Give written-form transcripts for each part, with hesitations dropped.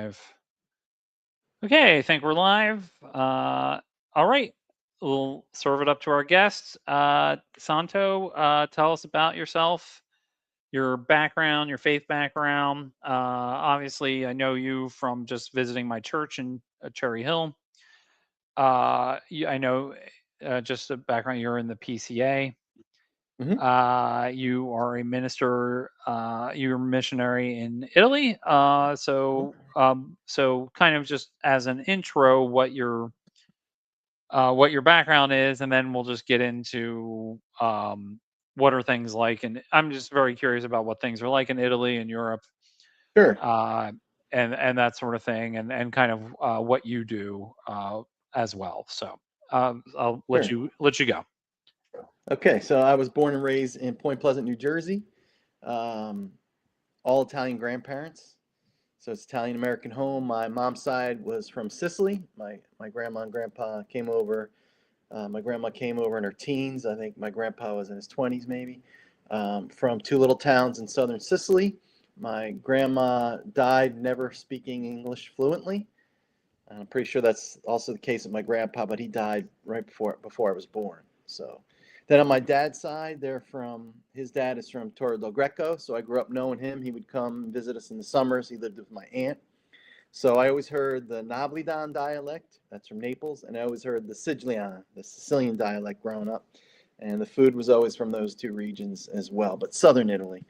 live. Okay, I think we're live. All right, we'll serve it up to our guests. Santo, tell us about yourself, your background, your faith background. Obviously, I know you from just visiting my church in Cherry Hill. I know just a background, you're in the PCA. Hmm. You are a minister. You're a missionary in Italy. So kind of just as an intro, what your background is, and then we'll just get into what are things like. And I'm just very curious about what things are like in Italy and Europe, Sure, uh, and that sort of thing, and kind of what you do as well. So I'll sure. let you go. Okay, so I was born and raised in Point Pleasant, New Jersey. Um, all Italian grandparents. So it's Italian American home. My mom's side was from Sicily. My grandma and grandpa came over. My grandma came over in her teens. I think my grandpa was in his 20s, maybe. From two little towns in southern Sicily. My grandma died never speaking English fluently. I'm pretty sure that's also the case with my grandpa, but he died right before I was born. So then on my dad's side, they're from his dad is from Torre del Greco, so I grew up knowing him. He would come and visit us in the summers. He lived with my aunt. So I always heard the Nablidan dialect, that's from Naples, and I always heard the Sicilian, the Sicilian dialect growing up. And the food was always from those two regions as well, but southern Italy.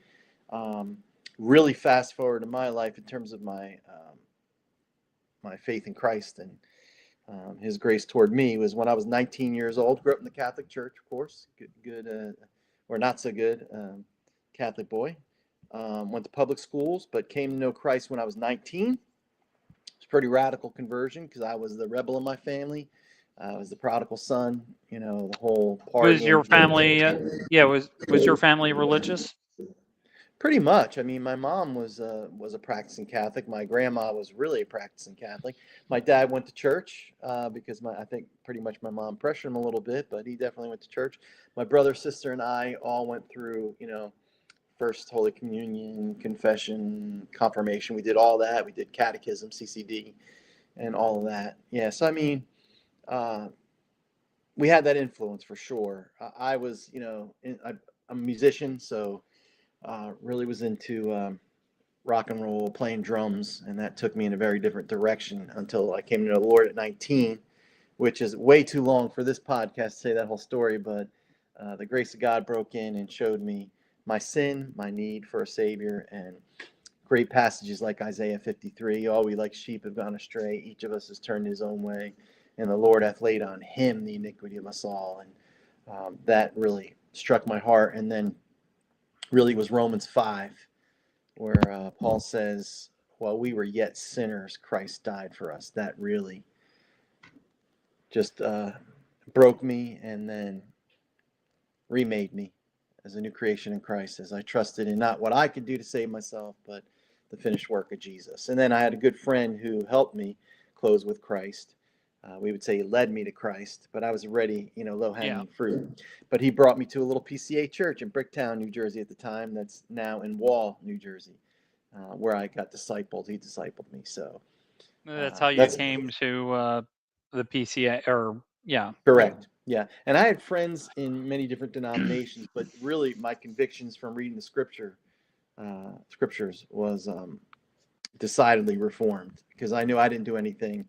Um, really fast forward to my life in terms of my faith in Christ and his grace toward me was when I was 19 years old. Grew up in the Catholic Church, of course, or not so good Catholic boy. Went to public schools, but came to know Christ when I was 19. It's a pretty radical conversion because I was the rebel in my family. I was the prodigal son, the whole Was partying. your family, yeah, was your family religious? Pretty much. I mean, my mom was a practicing Catholic. My grandma was really a practicing Catholic. My dad went to church because I think pretty much my mom pressured him a little bit, but he definitely went to church. My brother, sister, and I all went through, first Holy Communion, confession, confirmation. We did all that. We did catechism, CCD, and all of that. Yeah. So I mean, uh, we had that influence for sure. I was, I'm a musician, so really was into rock and roll, playing drums, and that took me in a very different direction until I came to know the Lord at 19, which is way too long for this podcast to say that whole story. But the grace of God broke in and showed me my sin, my need for a Savior, and great passages like Isaiah 53. All we like sheep have gone astray. Each of us has turned his own way, and the Lord hath laid on him the iniquity of us all. And that really struck my heart. And then really was Romans 5, where Paul says, while we were yet sinners, Christ died for us. That really just broke me and then remade me as a new creation in Christ as I trusted in not what I could do to save myself, but the finished work of Jesus. And then I had a good friend who helped me close with Christ. We would say he led me to Christ, but I was already, low Yeah. hanging fruit. But he brought me to a little PCA church in Bricktown, New Jersey at the time. That's now in Wall, New Jersey, where I got discipled. He discipled me. So That's how you that's came to the PCA, or yeah, yeah. correct. Yeah. And I had friends in many different denominations, but really my convictions from reading the scriptures was decidedly reformed because I knew I didn't do anything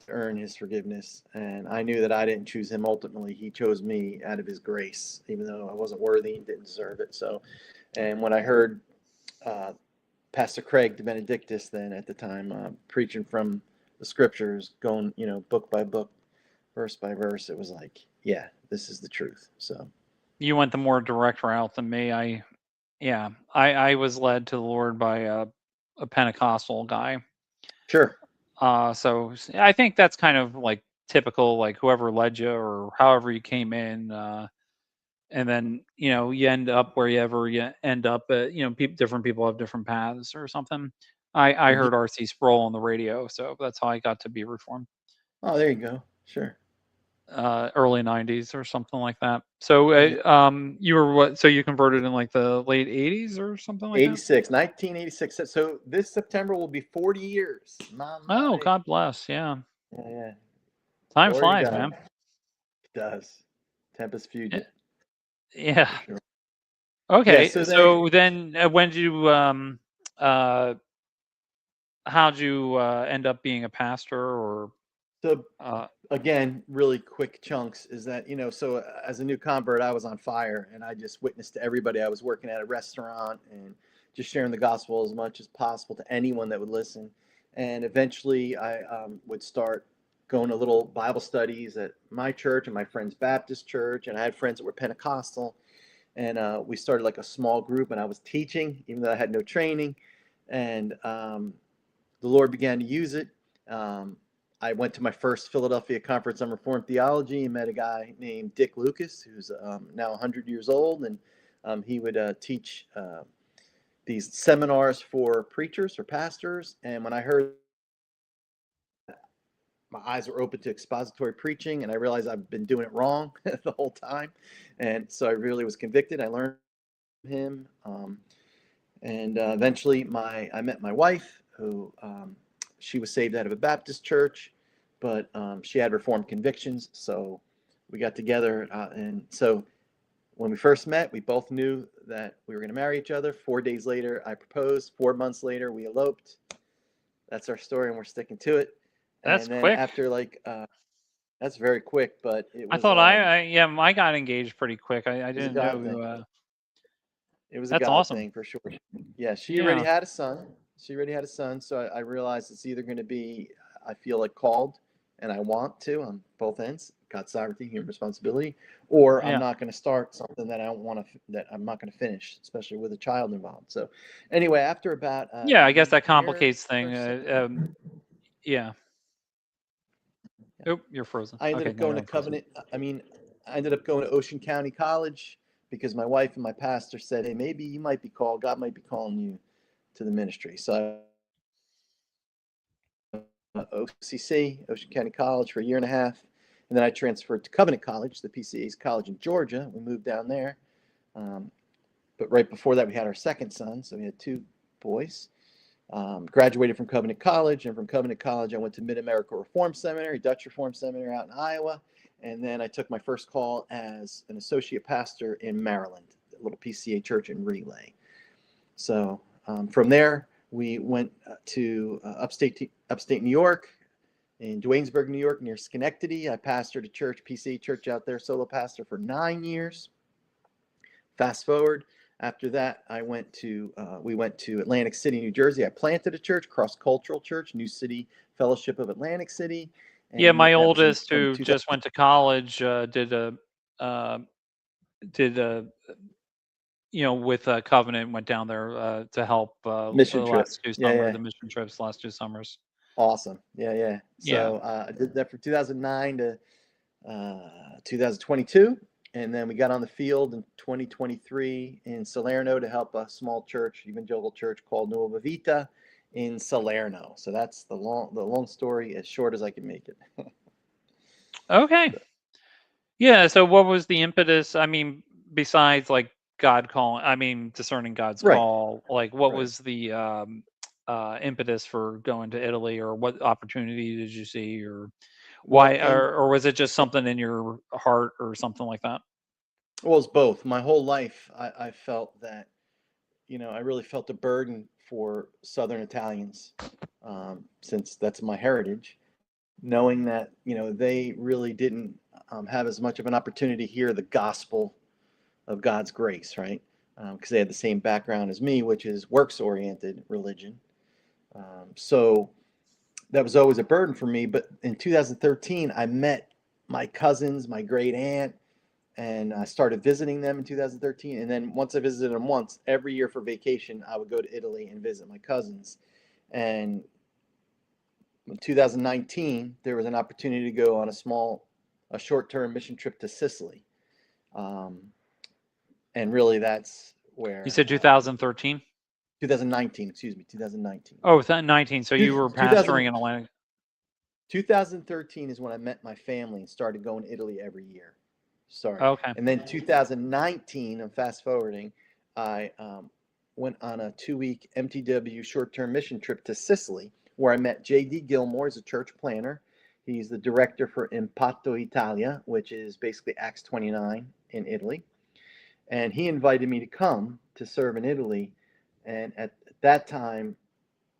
to earn his forgiveness. And I knew that I didn't choose him ultimately. He chose me out of his grace, even though I wasn't worthy and didn't deserve it. So, and when I heard uh, Pastor Craig de Benedictus, then at the time, preaching from the scriptures, going, book by book, verse by verse, it was like, yeah, this is the truth. So, You went the more direct route than me. Yeah, I was led to the Lord by a Pentecostal guy. sure. I think that's kind of like typical, like whoever led you or however you came in, and then you end up wherever you end up. Different people have different paths or something. I Mhm. heard R.C. Sproul on the radio, so that's how I got to be reformed. Oh, there you go. Sure. early 90s or something like that. So Yeah, you were what? So you converted in like the late 80s or something like that? 86, 1986. So this September will be 40 years. Oh, My, God bless. Yeah. yeah, yeah. Time Glory to flies, God. man. It does. Tempest Y- fugit, Yeah. for sure. Yeah, Okay. so then, So then when did you uh how'd you end up being a pastor or so uh again, really quick chunks is that, so as a new convert, I was on fire and I just witnessed to everybody. I was working at a restaurant and just sharing the gospel as much as possible to anyone that would listen. And eventually I would start going to little Bible studies at my church and my friend's Baptist church. And I had friends that were Pentecostal. And we started like a small group and I was teaching, even though I had no training. And the Lord began to use it. Um, I went to my first Philadelphia Conference on Reformed Theology and met a guy named Dick Lucas, who's now 100 years old, and he would teach these seminars for preachers or pastors. And when I heard, my eyes were open to expository preaching, and I realized I've been doing it wrong the whole time. And so I really was convicted. I learned from him. And eventually, I met my wife, who she was saved out of a Baptist church, but she had Reformed convictions. So we got together, and so when we first met, we both knew that we were going to marry each other. 4 days later, I proposed. 4 months later, we eloped. That's our story, and we're sticking to it. that's And then quick. after that's very quick, but it I was thought yeah, I got engaged pretty quick. I it was a didn't God thing. know It was a that's God awesome. thing for sure. Yeah, she already Yeah. had a son. She already had a son, so I realized it's either going to be, I feel like called, and I want to on both ends, God's sovereignty, human responsibility, or I'm Yeah. not going to start something that I don't want to, that I'm not going to finish, especially with a child involved. So, anyway, after about Yeah, a I guess that year complicates thing. or so, Yeah. yeah, Oh, you're frozen. I ended Okay, up now going you're to unfrozen. Covenant. I mean, I ended up going to Ocean County College because my wife and my pastor said, "Hey, maybe you might be called. God might be calling you to the ministry." So OCC, Ocean County College, for a year and a half. And then I transferred to Covenant College, the PCA's college in Georgia. We moved down there. Um, but right before that, we had our second son. So we had two boys. Graduated from Covenant College. And from Covenant College, I went to Mid America Reform Seminary, Dutch Reform Seminary out in Iowa. And then I took my first call as an associate pastor in Maryland, a little PCA church in Relay. So from there, we went to upstate New York, in Duanesburg, New York, near Schenectady. I pastored a church, PCA church out there, solo pastor for 9 years. Fast forward, after that, we went to Atlantic City, New Jersey. I planted a church, cross cultural church, New City Fellowship of Atlantic City, Yeah, and my that was oldest from who 2000. just went to college uh, did a with Covenant went down there to help the Mission trip. last two Yeah, summers, yeah. the mission trips, last two summers. Awesome. Yeah, yeah. Yeah. So I did that from 2009 to 2022. And then we got on the field in 2023 in Salerno to help a small church, evangelical church called Nuova Vita in Salerno. So that's the long story as short as I can make it. Okay. So, Yeah. So what was the impetus? I mean, besides like God calling, I mean, discerning God's right, call, like what right. was the impetus for going to Italy, or what opportunity did you see, or Well, why, or was it just something in your heart or something like that? it's both. My whole life, I felt that, I really felt a burden for Southern Italians, since that's my heritage, knowing that they really didn't have as much of an opportunity to hear the gospel of God's grace, right? Because they had the same background as me, which is works-oriented religion. So that was always a burden for me. But in 2013, I met my cousins, my great aunt, and I started visiting them in 2013. And then once I visited them once, every year for vacation, I would go to Italy and visit my cousins. And in 2019, there was an opportunity to go on a short-term mission trip to Sicily. Um, and really, that's You where said 2013. 2019, excuse me, 2019. Oh, 19. So you were 2000, pastoring in Atlantic. 2013 is when I met my family and started going to Italy every year. Sorry. Okay. And then 2019, I'm fast forwarding, I went on a 2 week MTW short term mission trip to Sicily where I met J.D. Gilmore as a church planner. He's the director for Impatto Italia, which is basically Acts 29 in Italy. And he invited me to come to serve in Italy. And at that time,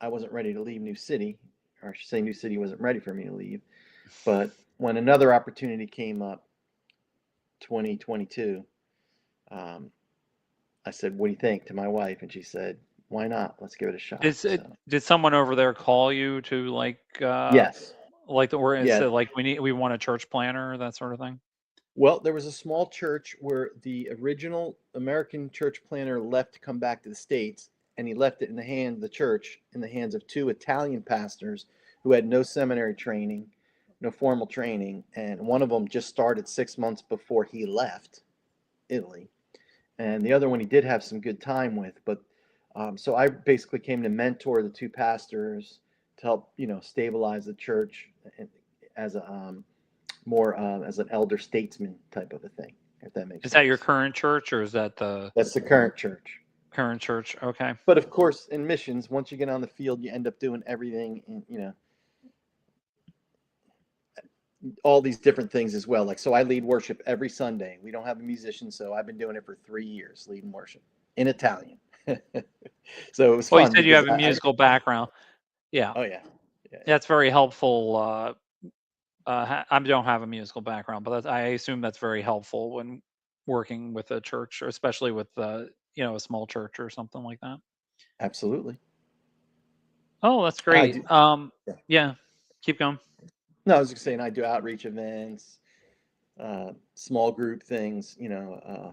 I wasn't ready to leave New City, or I should say, New City wasn't ready for me to leave. But when another opportunity came up, 2022, um, I said, "What do you think?" to my wife, and she said, "Why not? Let's give it a shot." Is it So, did someone over there call you to yes, like the or yeah. said like we want a church planner, that sort of thing? Well, there was a small church where the original American church planner left to come back to the States, and he left it in the hand of the church, in the hands of two Italian pastors who had no seminary training, no formal training, and one of them just started 6 months before he left Italy, and the other one he did have some good time with. But so I basically came to mentor the two pastors to help, stabilize the church as a more as an elder statesman type of a thing, if that makes Is that your sense. current church or is that the That's the current church. current church? Okay. But of course, in missions, once you get on the field, you end up doing everything, and all these different things as well. Like, so I lead worship every Sunday. We don't have a musician, so I've been doing it for 3 years, leading worship in Italian. So it was Well, you fun said you because have a musical background. Yeah. oh yeah, yeah, yeah, That's very helpful. I don't have a musical background, but I assume that's very helpful when working with a church, or especially with a small church or something like that. absolutely. Oh, that's I great. do. Yeah. Yeah, keep going. No, I was just saying I do outreach events, small group things,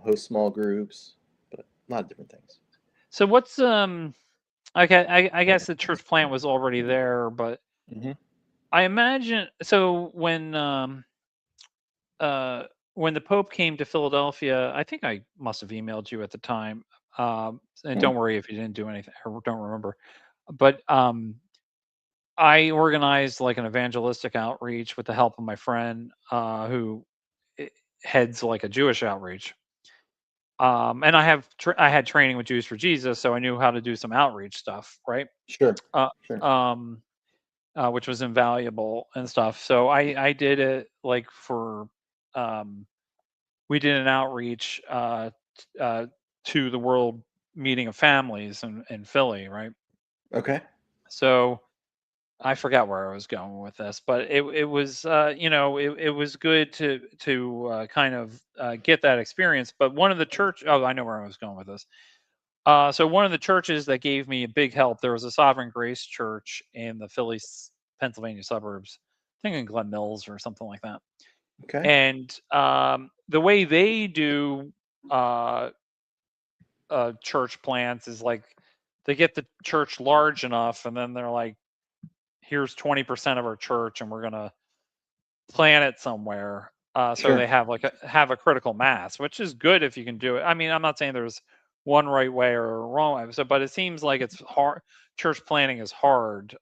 host small groups, but a lot of different things. So what's okay, I guess the church plant was already there, but Hmm. I imagine so when the Pope came to Philadelphia, I think I must have emailed you at the time. And Hmm. don't worry if you didn't do anything or don't remember. But I organized like an evangelistic outreach with the help of my friend who i- heads like a Jewish outreach. And I had training with Jews for Jesus, so I knew how to do some outreach stuff, right? Sure, Uh, sure. um, which was invaluable and stuff. So I did it like for um, we did an outreach to the World Meeting of Families in Philly, right? Okay, So I forgot where I was going with this, but it was it was good to kind of get that experience. But one of the church oh I know where I was going with this. So one of the churches that gave me a big help, there was a Sovereign Grace Church in the Pennsylvania suburbs, I think in Glen Mills or something like that. okay, And the way they do uh, church plants is like they get the church large enough, and then they're like, "Here's 20% of our church, and we're gonna plant it somewhere." So they sure. have a critical mass, which is good if you can do it. I mean, I'm not saying there's one right way or a wrong way, so but it seems like it's hard. Church planting is hard.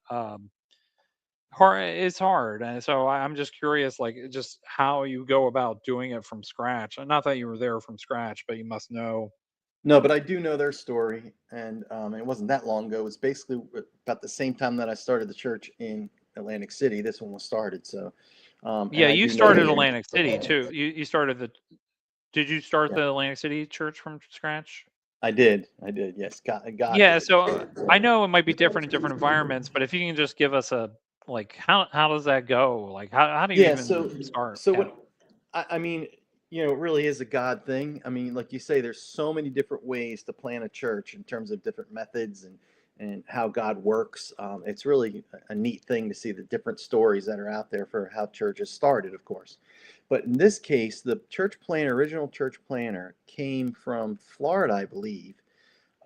Hard it's hard, and so I'm just curious, like just how you go about doing it from scratch. And not that you were there from scratch, but you must know. No, but I do know their story, and it wasn't that long ago. It was basically about the same time that I started the church in Atlantic City. This one was started, so and Yeah, I you do know started their Atlantic City too. You started the Did you start yeah. the Atlantic City church from scratch? I did, I did. Yes, God Yeah, did. so I know it might be different in different environments, but if you can just give us a like how does that go? Like how do you Yeah, even start? so Yeah. what I mean, it really is a God thing. I mean, like you say, there's so many different ways to plan a church in terms of different methods and how God works. It's really a neat thing to see the different stories that are out there for how churches started, of course. But in this case, the church planner, original church planner, came from Florida, I believe,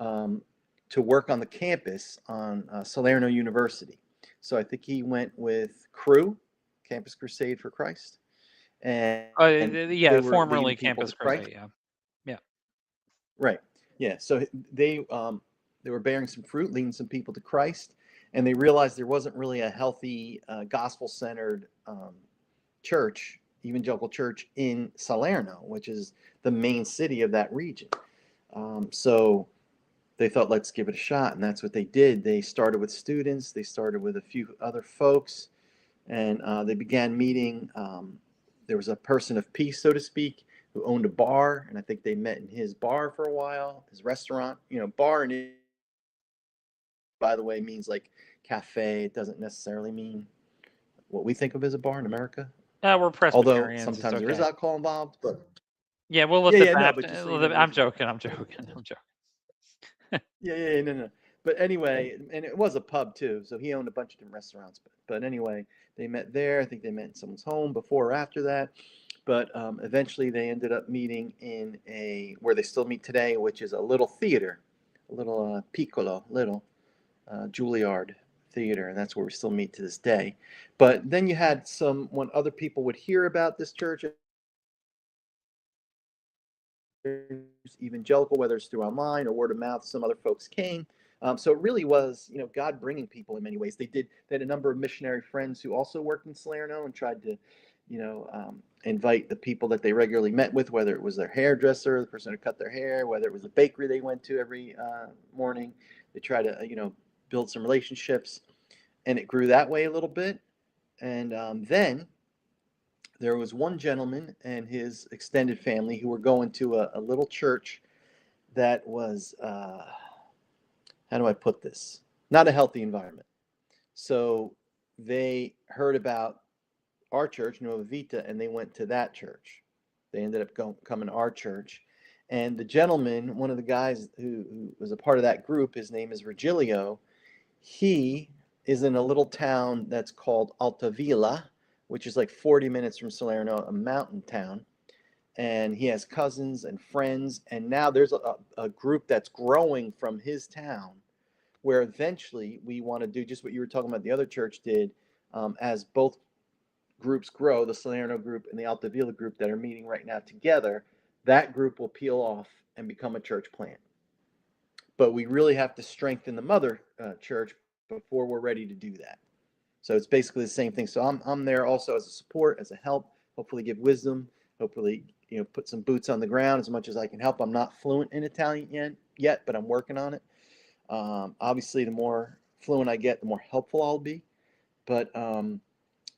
um, to work on the campus on Salerno University. So I think he went with Cru, Campus Crusade for Christ, and they Yeah, were leading formerly people to Campus Christ. Crusade, yeah. Yeah. Right. Yeah. So they were bearing some fruit, leading some people to Christ, and they realized there wasn't really a healthy gospel centered church, evangelical church in Salerno, which is the main city of that region. So they thought, let's give it a shot, and that's what they did. They started with students, they started with a few other folks, and they began meeting. There was a person of peace, so to speak, who owned a bar, and I think they met in his bar for a while, his restaurant. Bar in, by the way, means like cafe. It doesn't necessarily mean what we think of as a bar in America, We're although Presbyterians. It's sometimes there is okay. alcohol involved. But Yeah, we'll let yeah, the yeah, no, Baptist. but just so you know what it I'm is. joking. I'm joking. I'm joking. Yeah, yeah, yeah, no, no. But anyway, and it was a pub too, so he owned a bunch of different restaurants. But anyway, they met there. I think they met in someone's home before or after that. But eventually, they ended up meeting in a where they still meet today, which is a little theater, a little piccolo, little Juilliard theater, and that's where we still meet to this day. But then you had some when other people would hear about this church, evangelical, whether it's through online or word of mouth. Some other folks came. So it really was, God bringing people in many ways. They had a number of missionary friends who also worked in Salerno and tried to, invite the people that they regularly met with, whether it was their hairdresser, the person who cut their hair, whether it was the bakery they went to every morning. They try to, build some relationships, and it grew that way a little bit. And then there was one gentleman and his extended family who were going to a little church that was, how do I put this? Not a healthy environment. So they heard about our church, Nueva Vita, and they went to that church. They ended up coming to our church. And the gentleman, one of the guys who was a part of that group, his name is Virgilio. He is in a little town that's called Altavilla, which is like 40 minutes from Salerno, a mountain town. And he has cousins and friends. And now there's a group that's growing from his town where eventually we want to do just what you were talking about the other church did. As both groups grow, the Salerno group and the Altavilla group that are meeting right now together, that group will peel off and become a church plant. But we really have to strengthen the mother church before we're ready to do that. So it's basically the same thing. So I'm there also as a support, as a help, hopefully give wisdom, hopefully put some boots on the ground as much as I can help. I'm not fluent in Italian yet, but I'm working on it. Obviously, the more fluent I get, the more helpful I'll be. But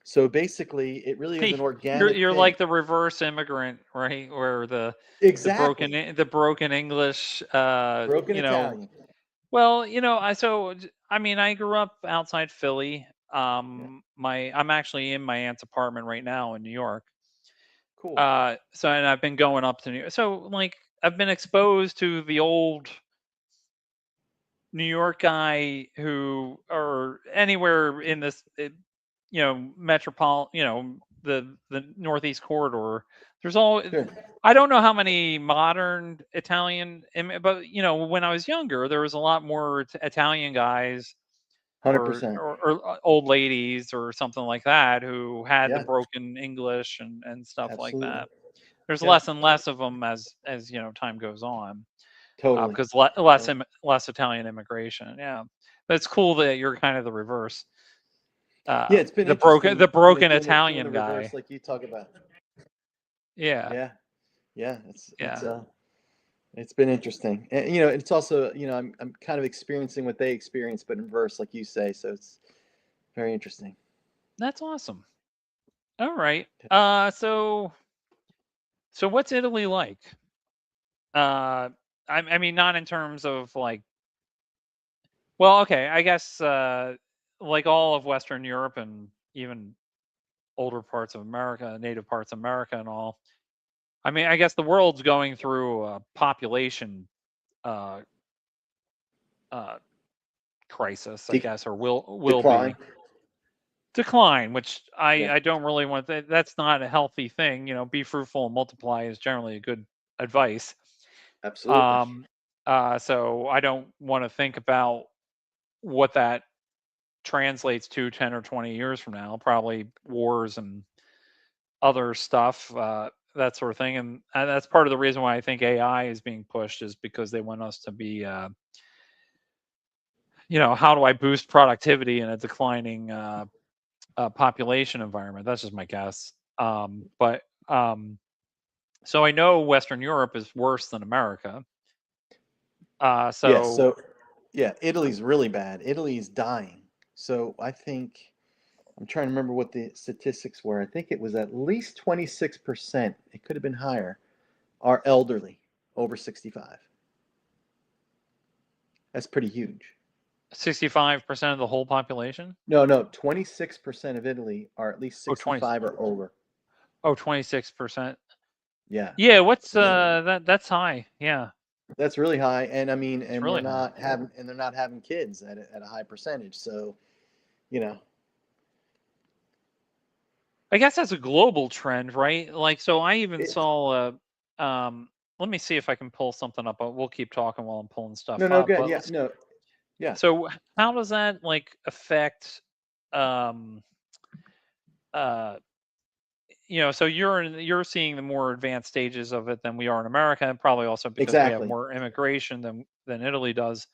so basically, it really is an you're organic you're thing. like the reverse immigrant, right? Where Exactly. the broken English. Broken Italian. Well, I mean, I grew up outside Philly. Yeah. I'm actually in my aunt's apartment right now in New York. Cool. And I've been going up to New York. So like I've been exposed to the old New York guy who, or anywhere in the Northeast corridor. There's all, Sure. I don't know how many modern but when I was younger, there was a lot more Italian guys 100%. or old ladies or something like that who had the Yeah. broken English and stuff like Absolutely. that. There's Yeah. less and less of them as time goes on, Totally. because Totally. less Italian immigration. Yeah, but it's cool that you're kind of the reverse, Yeah, it's been the interesting, broken doing the Italian reverse guy. like you talk about. Yeah, Yeah. Yeah. yeah, It's been interesting. And it's also, I'm kind of experiencing what they experience, but in reverse, like you say. So it's very interesting. that's awesome. All right. So what's Italy like? I mean, not in terms of like, well, okay, I guess like all of Western Europe and even older parts of America, native parts of America, and all. I mean, I guess the world's going through a population uh, uh, crisis, I De- guess, or will Decline. be decline, which Yeah. I don't really want. That's not a healthy thing. Be fruitful and multiply is generally a good advice. Absolutely. Um, so I don't want to think about what that translates to 10 or 20 years from now. Probably wars and other stuff, that sort of thing. And that's part of the reason why I think AI is being pushed, is because they want us to be how do I boost productivity in a declining population environment? That's just my guess. But so I know Western Europe is worse than America. Yes. So So yeah, Italy's really bad. Italy's dying. So I think I'm trying to remember what the statistics were. I think it was at least 26%. It could have been higher. Are elderly over 65. That's pretty huge. 65% of the whole population. No, no, 26% of Italy are at least Oh, 20. 65 or over. Oh, 26%. Yeah. Yeah, what's that's high. Yeah, That's really high. And I mean, it's and we're really high. not having, and they're not having kids at a high percentage. So, you know, I guess that's a global trend, right? Like, so I even it, saw let me see if I can pull something up, but we'll keep talking while I'm pulling no, stuff no, up. good. But Yeah, no, yeah, so how does that like affect um uh so you're seeing the more advanced stages of it than we are in America, and probably also because we have exactly. more immigration than Italy does.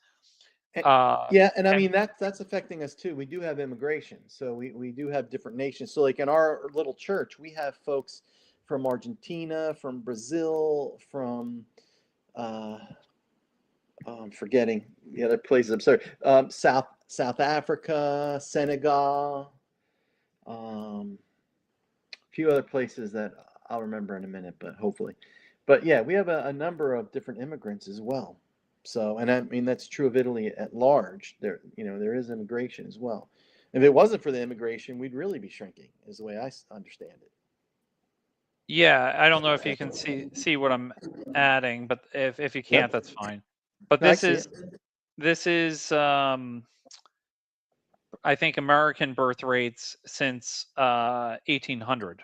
Eh, Uh Yeah, and I and mean that's affecting us too. We do have immigration, so we do have different nations. So like in our little church, we have folks from Argentina, from Brazil, from uh, oh, I'm forgetting the other places. I'm sorry, South Africa, Senegal, a few other places that I'll remember in a minute, but hopefully. But yeah, we have a number of different immigrants as well. So, and I mean that's true of Italy at large. There is immigration as well. If it wasn't for the immigration, we'd really be shrinking, is the way I understand it. yeah, I don't know if you can see what I'm adding, but if you can't, Yep. that's fine. But No, I see it. this is I think American birth rates since 1800.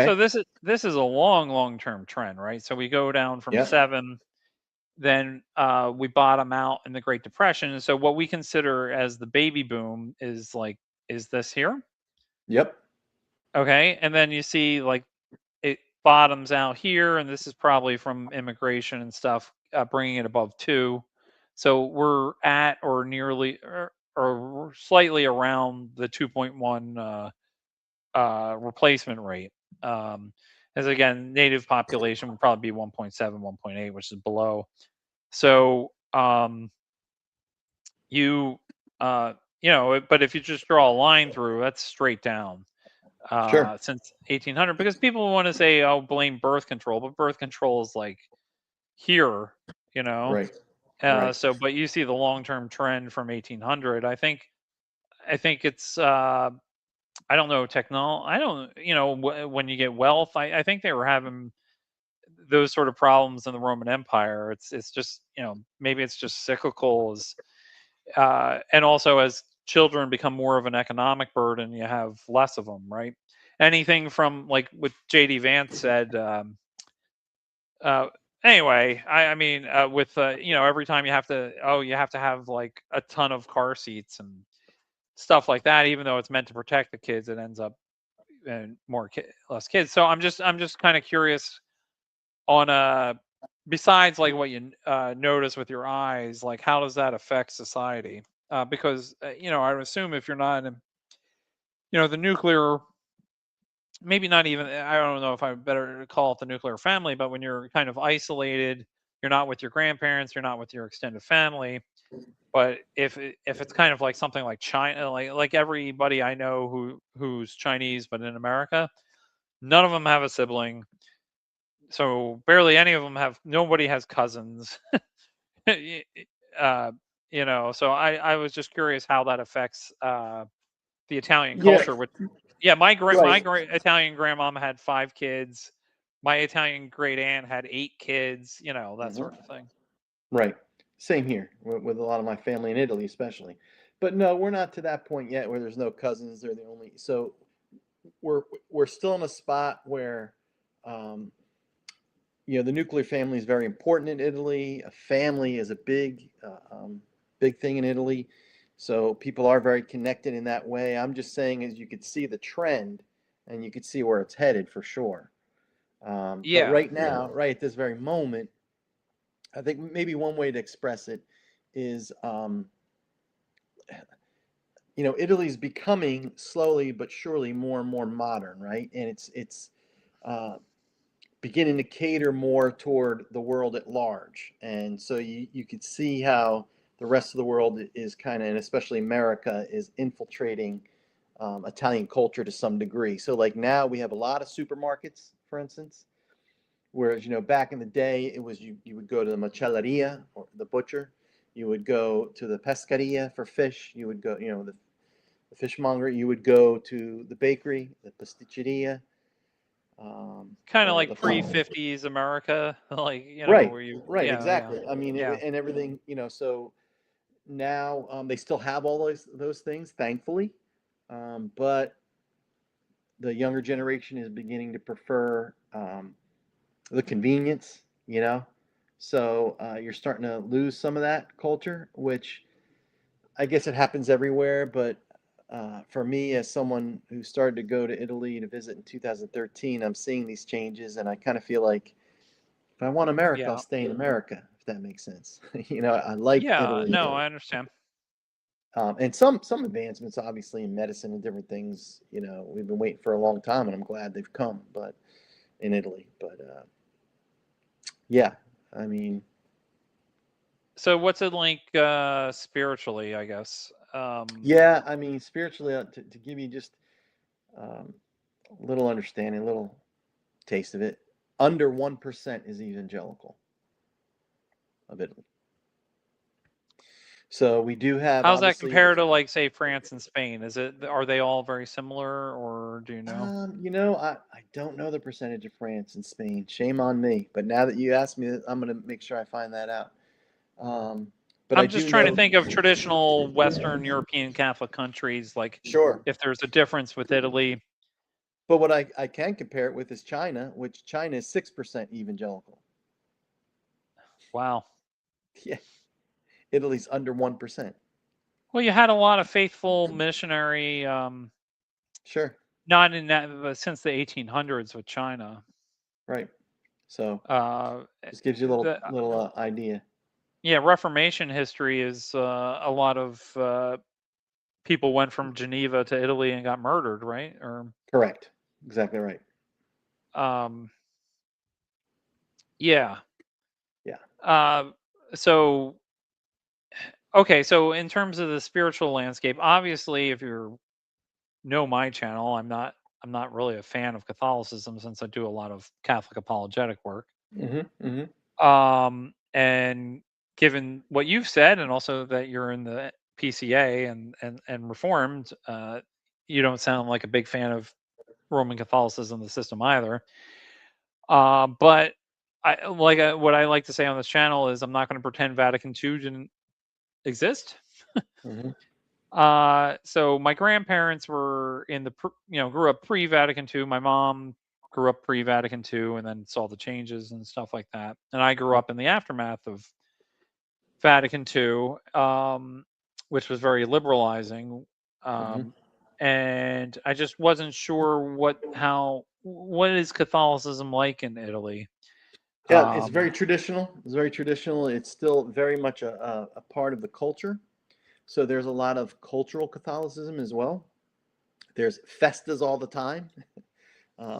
So Okay. this is a long term trend, right? So we go down from Yep. 7, then we bottom out in the Great Depression. And so what we consider as the baby boom is this here, Yep. okay? And then you see like it bottoms out here, and this is probably from immigration and stuff, bringing it above 2. So we're at or nearly or slightly around the 2.1 replacement rate. Um, as again, native population would probably be 1.7, 1.8, which is below. So you uh, but if you just draw a line through, that's straight down Sure. since 1800, because people want to say, "Oh, blame birth control," but birth control is like here, you know. Right. Right. So, but you see the long-term trend from 1800. I think it's I don't know I don't when you get wealth, I think they were having those sort of problems in the Roman Empire. It's just maybe it's just cyclical as and also as children become more of an economic burden, you have less of them, right? Anything from like what JD Vance said. Uh, anyway, I mean, with every time you have to have like a ton of car seats and stuff like that, even though it's meant to protect the kids, it ends up and less kids. So I'm just kind of curious on besides like what you notice with your eyes, like how does that affect society? Because I would assume if you're not in the nuclear, maybe not even, I don't know if I better call it the nuclear family, but when you're kind of isolated, you're not with your grandparents, you're not with your extended family. But if it's kind of like something like China, like everybody I know who's Chinese but in America, none of them have a sibling. So barely any of them have. Nobody has cousins. uh, so I was just curious how that affects the Italian Yeah. culture. With yeah, my Right. great Italian grandmom had 5 kids. My Italian great aunt had 8 kids. That Mhm. sort of thing. Right. Same here with a lot of my family in Italy, especially. But no, we're not to that point yet where there's no cousins. They're the only. So we're we're still in a spot where, um, the nuclear family is very important in Italy. A family is a big thing in Italy. So people are very connected in that way. I'm just saying, as you could see the trend, and you could see where it's headed for sure. But Yeah. right now, right at this very moment, I think maybe one way to express it is Italy's becoming slowly but surely more and more modern, right? And it's uh, beginning to cater more toward the world at large. And so you could see how the rest of the world is kind of, and especially America, is infiltrating Italian culture to some degree. So like now we have a lot of supermarkets, for instance, whereas back in the day it was you would go to the macelleria or the butcher, you would go to the pescaria for fish, you would go the fishmonger, you would go to the bakery, the pasticceria, Kind of or like the pre-50s America, like, right, where you right, yeah, yeah. exactly. I mean, Yeah. and everything, so now they still have all those things, thankfully, but the younger generation is beginning to prefer the convenience, so you're starting to lose some of that culture, which I guess it happens everywhere, but for me, as someone who started to go to Italy to visit in 2013, I'm seeing these changes, and I kind of feel like if I want America, I'll Yeah. stay in America, if that makes sense. I like Yeah, Italy, no, I understand. and some advancements, obviously, in medicine and different things. We've been waiting for a long time, and I'm glad they've come. But in Italy, but yeah, I mean, So what's it like spiritually, I guess? yeah, I mean, spiritually, to give you just um, a little understanding, a little taste of it, under 1% is evangelical of Italy. So we do have How's that obviously compare to, like, say, France and Spain? Are they all very similar, or do you know? I don't know the percentage of France and Spain. Shame on me. But now that you asked me, I'm going to make sure I find that out. Um, but I I'm just do trying to know, think of traditional Western European Catholic countries, like, sure. if there's a difference with Italy. But what I can compare it with is China, which China is 6% evangelical. Wow. Yeah, Italy's under 1%. Well, you had a lot of faithful missionary, Sure. not in that, but since the 1800s with China. Right. So Uh, just gives you a little the little idea. Yeah, Reformation history is a lot of people went from Geneva to Italy and got murdered, right? Or Correct. Exactly right. um, yeah. Yeah. Uh, so okay, so in terms of the spiritual landscape, obviously, if you know my channel, I'm not really a fan of Catholicism since I do a lot of Catholic apologetic work. Mm-hmm. Mm-hmm. And given what you've said, and also that you're in the PCA and Reformed, you don't sound like a big fan of Roman Catholicism, the system either. But what I like to say on this channel is I'm not going to pretend Vatican II didn't exist. Mm-hmm. So my grandparents were grew up pre-Vatican II. My mom grew up pre-Vatican II, and then saw the changes and stuff like that. And I grew up in the aftermath of Vatican II, which was very liberalizing. Mm-hmm. Um, and I just wasn't sure what is Catholicism like in Italy. Yeah, it's very Um, traditional. It's very traditional. It's still very much a part of the culture. So there's a lot of cultural Catholicism as well. There's festas all the time.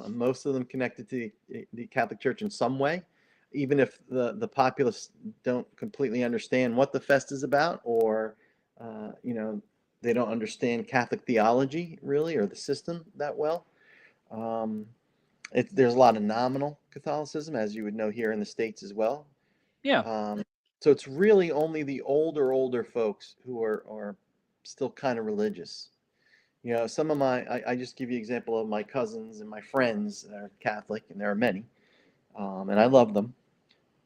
Most of them connected to the Catholic Church in some way, even if the populace don't completely understand what the festa is about, or uh, you know they don't understand Catholic theology really or the system that well. Um, there's a lot of nominal Catholicism, as you would know here in the States as well. yeah. Um, so it's really only the older folks who are still kind of religious. Some of I just give you an example of my cousins and my friends that are Catholic, and there are many, and I love them,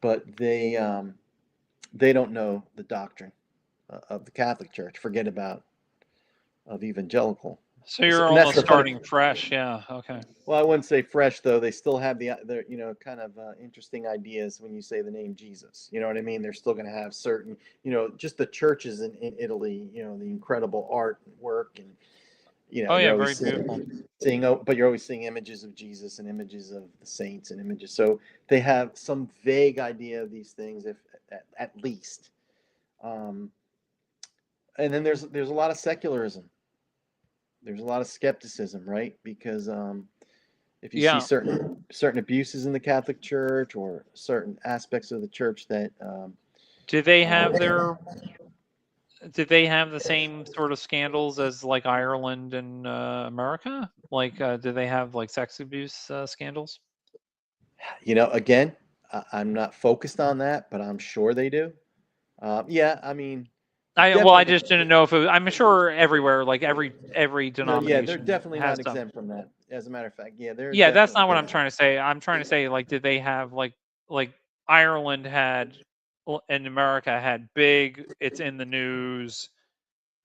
but they don't know the doctrine of the Catholic Church. Forget about of evangelical, So you're and that's almost the funny. starting fresh. Yeah. Okay. Well, I wouldn't say fresh though. They still have the kind of interesting ideas when you say the name Jesus. You know what I mean? They're still going to have certain just the churches in Italy. The incredible art and work, and Oh you're yeah, always very beautiful. seeing, oh, but you're always seeing images of Jesus and images of the saints and images. So they have some vague idea of these things, if at least. Um, and then there's a lot of secularism. There's a lot of skepticism, right? Because if you see Yeah. certain abuses in the Catholic Church or certain aspects of the church that Do they uh, have their did they have the same sort of scandals as like Ireland and America? Like, do they have like sex abuse scandals? again, I'm not focused on that, but I'm sure they do. Yeah, I mean, I definitely. just didn't know if I'm sure everywhere, like every No, yeah, they're denomination definitely has not some. exempt from that. As a matter of fact, yeah, they're Yeah, that's not what definitely. I'm trying to say. I'm trying to say, like, did they have like Ireland had and America had big? It's in the news.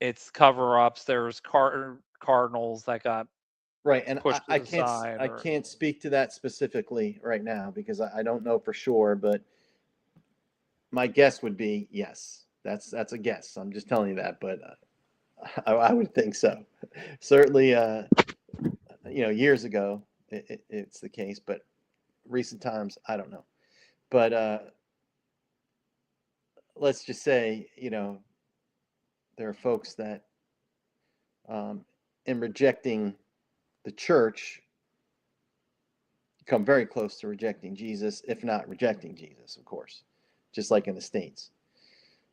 It's cover ups. There's cardinals that got Right, and pushed to I the can't side, I or can't speak to that specifically right now because I don't know for sure, but my guess would be yes. That's a guess. I'm just telling you that, but I would think so. Certainly, years ago it's the case, but recent times I don't know. But let's just say there are folks that um, in rejecting the church come very close to rejecting Jesus, if not rejecting Jesus, of course, just like in the States.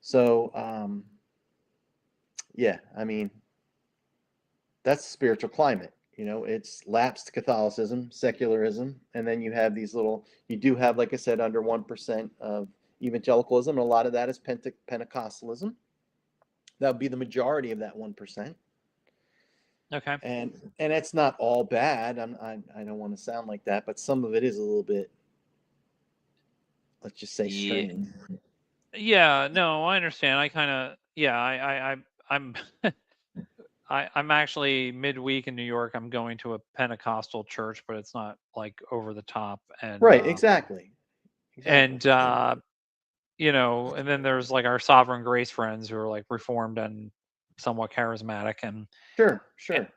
So, yeah, I mean, that's spiritual climate. It's lapsed Catholicism, secularism, and then you do have, like I said, under 1% of evangelicalism, and a lot of that is Pentecostalism. That would be the majority of that 1%. okay. And it's not all bad. I don't want to sound like that, but some of it is a little bit, let's just say, Yeah, strange. yeah. No, I understand. I kind of yeah. I'm I'm actually midweek in New York. I'm going to a Pentecostal church, but it's not like over the top, Right, exactly. Exactly. and and then there's like our Sovereign Grace friends who are like reformed and somewhat charismatic, Sure, sure.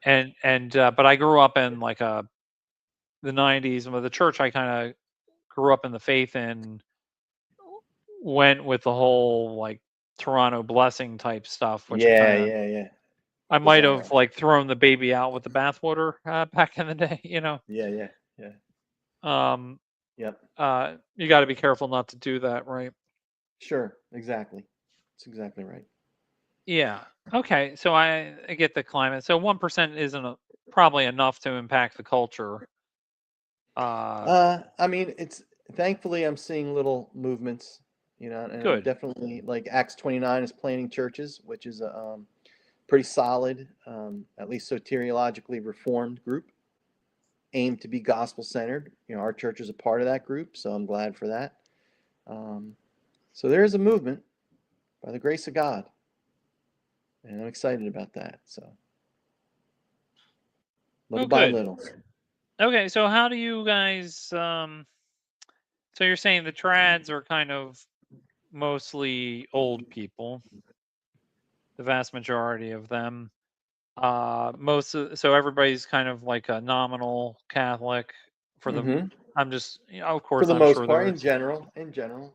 but I grew up in like the '90s, and with the church I kind of grew up in the faith and went with the whole like Toronto blessing type stuff, which Yeah, kind of yeah, yeah. I might have Bizarre. like thrown the baby out with the bathwater back in the day. Yeah, yeah, yeah. Um, Yep. you got to be careful not to do that, right? Sure, exactly. That's exactly right. Yeah. Okay. So I get the climate. So 1% isn't probably enough to impact the culture. Uh, I mean, it's thankfully I'm seeing little movements, and I'm good. definitely like Acts 29 is planting churches, which is a pretty solid, at least soteriologically reformed group, aimed to be gospel centered. Our church is a part of that group, so I'm glad for that. Um, so there is a movement by the grace of God, and I'm excited about that. So Oh, little by good. little. Okay. So how do you guys? So you're saying the trads are kind of mostly old people, the vast majority of them. So everybody's kind of like a nominal Catholic for the. Hmm. I'm just, of For course, the I'm most sure part, there's. in general,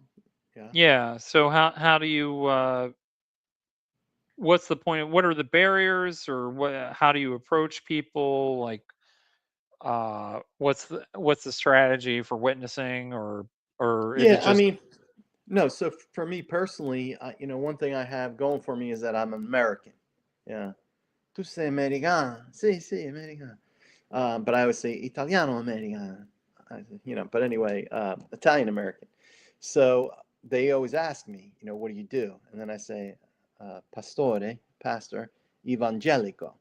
yeah. Yeah. So how do you? What's the point? What are the barriers, or what? How do you approach people? Like, what's the strategy for witnessing, or is it Yeah, I just mean, no. So for me personally, one thing I have going for me is that I'm American. Yeah, tu sei americano? Sì, sì, americano. But I always say Italiano americano. But anyway, Italian American. So they always ask me, what do you do? And then I say, pastore, pastor, evangelico.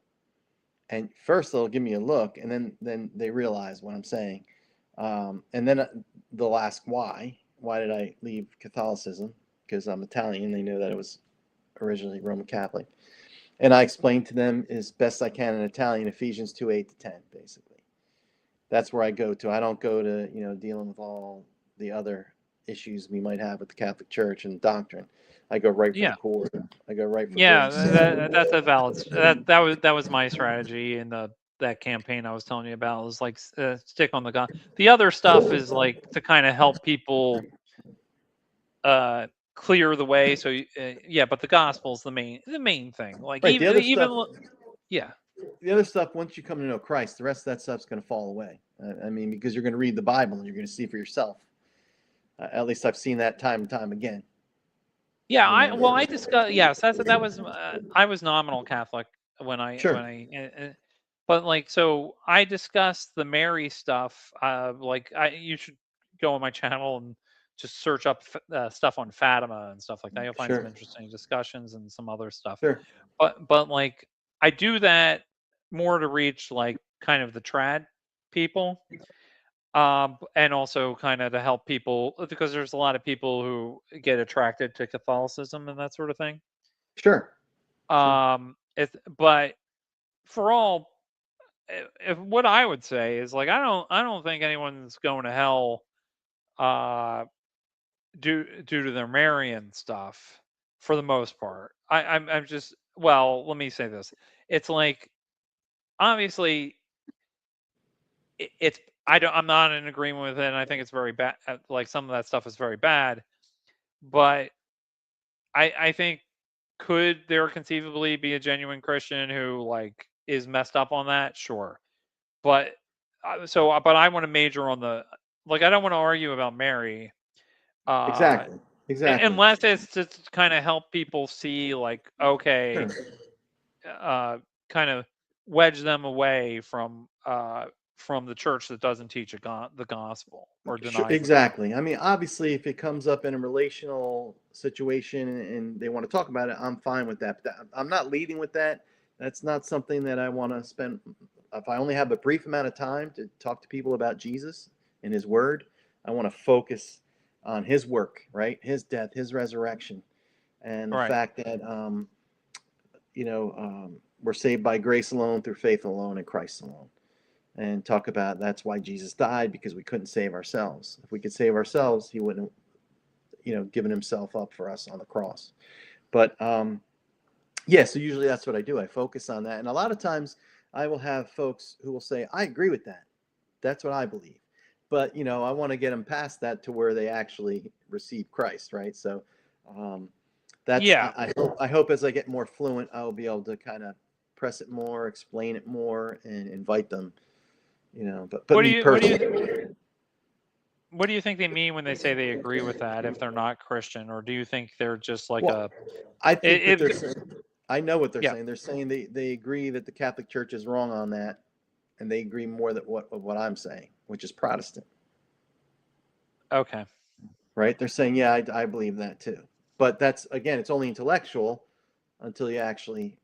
And first they'll give me a look, and then they realize what I'm saying, and then they'll ask why. Why did I leave Catholicism? Because I'm Italian. They know that it was originally Roman Catholic, and I explain to them as best I can in Italian Ephesians 2:8-10, basically. That's where I go to. I don't go to dealing with all the other issues we might have with the Catholic Church and doctrine. I go right for the yeah. core. I go right for Yeah, grace. that's a valid. That was my strategy in that campaign I was telling you about. Was like stick on the gun. The other stuff is like to kind of help people clear the way. So yeah, but the gospel's the main thing. Like Right. The other stuff, yeah. once you come to know Christ, the rest of that stuff's going to fall away. I mean, because you're going to read the Bible and you're going to see for yourself. At least I've seen that time and time again. Yeah, You know. I discussed. Yes, that was. I was nominal Catholic when Sure. but like so I discussed the Mary stuff. Like you should go on my channel and just search up stuff on Fatima and stuff like that. You'll find some Sure. interesting discussions and some other stuff. Sure. But like I do that more to reach like kind of the trad people. And also kind of to help people because there's a lot of people who get attracted to Catholicism and that sort of thing. Sure. Sure. But for all, if what I would say is like I don't think anyone's going to hell uh, due to their Marian stuff for the most part. I'm just well, let me say this. It's like obviously it's I'm not in agreement with it, and I think it's very bad. Like some of that stuff is very bad, but I think could there conceivably be a genuine Christian who like is messed up on that? Sure, but but I want to major on the like I don't want to argue about Mary, uh, Exactly. Exactly. unless it's to kind of help people see like okay, Sure. uh, kind of wedge them away from the church that doesn't teach the gospel or Sure, denies the gospel. exactly. I mean, obviously, if it comes up in a relational situation and they want to talk about it, I'm fine with that. But I'm not leading with that. That's not something that I want to spend. If I only have a brief amount of time to talk to people about Jesus and His Word, I want to focus on His work, right? His death, His resurrection, and the Right. fact that we're saved by grace alone, through faith alone, in Christ alone, and talk about that's why Jesus died, because we couldn't save ourselves. If we could save ourselves, He wouldn't have given Himself up for us on the cross. But yeah, so usually that's what I do. I focus on that, and a lot of times I will have folks who will say, "I agree with that. That's what I believe." But I want to get them past that to where they actually receive Christ, right? So um, that's Yeah. I hope as I get more fluent, I'll be able to kind of press it more, explain it more, and invite them. But me What do you personally, what do you think they mean when they say they agree with that if they're not Christian, or do you think they're just like well, I think what if they're saying, I know what they're yeah, saying. They're saying they agree that the Catholic Church is wrong on that, and they agree more that what I'm saying, which is Protestant, okay. right? They're saying, yeah, I believe that too. But that's, again, it's only intellectual until you actually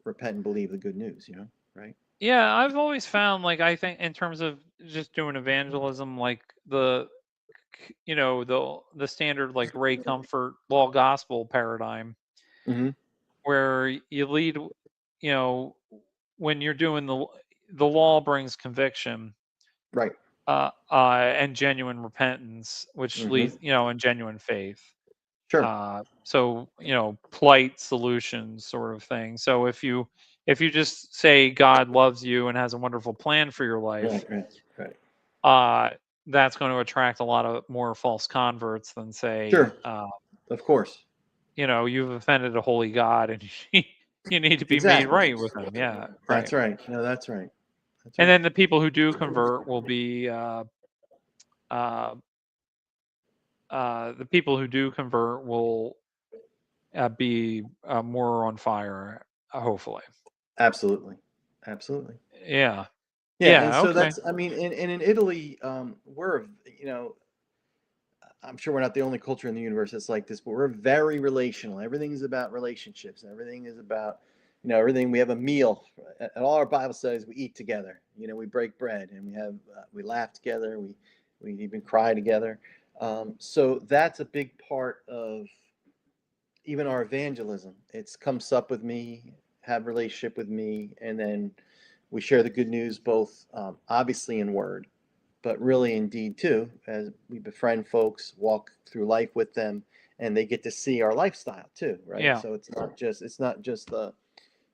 repent and believe the good news, right? Yeah, I've always found like I think in terms of just doing evangelism, like the standard like Ray Comfort law gospel paradigm Mm-hmm. where you lead, you know, when you're doing the law brings conviction, Right. and genuine repentance, which leads, Mm-hmm. and genuine faith. Sure. So plight solutions sort of thing. So if you just say God loves you and has a wonderful plan for your life, Right. Right. Right. uh, that's going to attract a lot of more false converts than say, Sure. Of course. you've offended a holy God and you need to be made Exactly. right with him. Yeah, That's right. right. No, that's right. That's And right. then the people who do convert will be uh, the people who do convert will be more on fire, hopefully. Absolutely. Absolutely. Yeah. Yeah, and Yeah. so Okay. that's, I mean, and in Italy, I'm sure we're not the only culture in the universe that's like this, but we're very relational. Everything is about relationships. Everything is about, everything. We have a meal at all our Bible studies. We eat together. We break bread, and we laugh together. We even cry together. So that's a big part of even our evangelism. It's come sup with me, have a relationship with me, and then we share the good news both, obviously in word, but really in deed too, as we befriend folks, walk through life with them, and they get to see our lifestyle too, right? Yeah. So it's not just the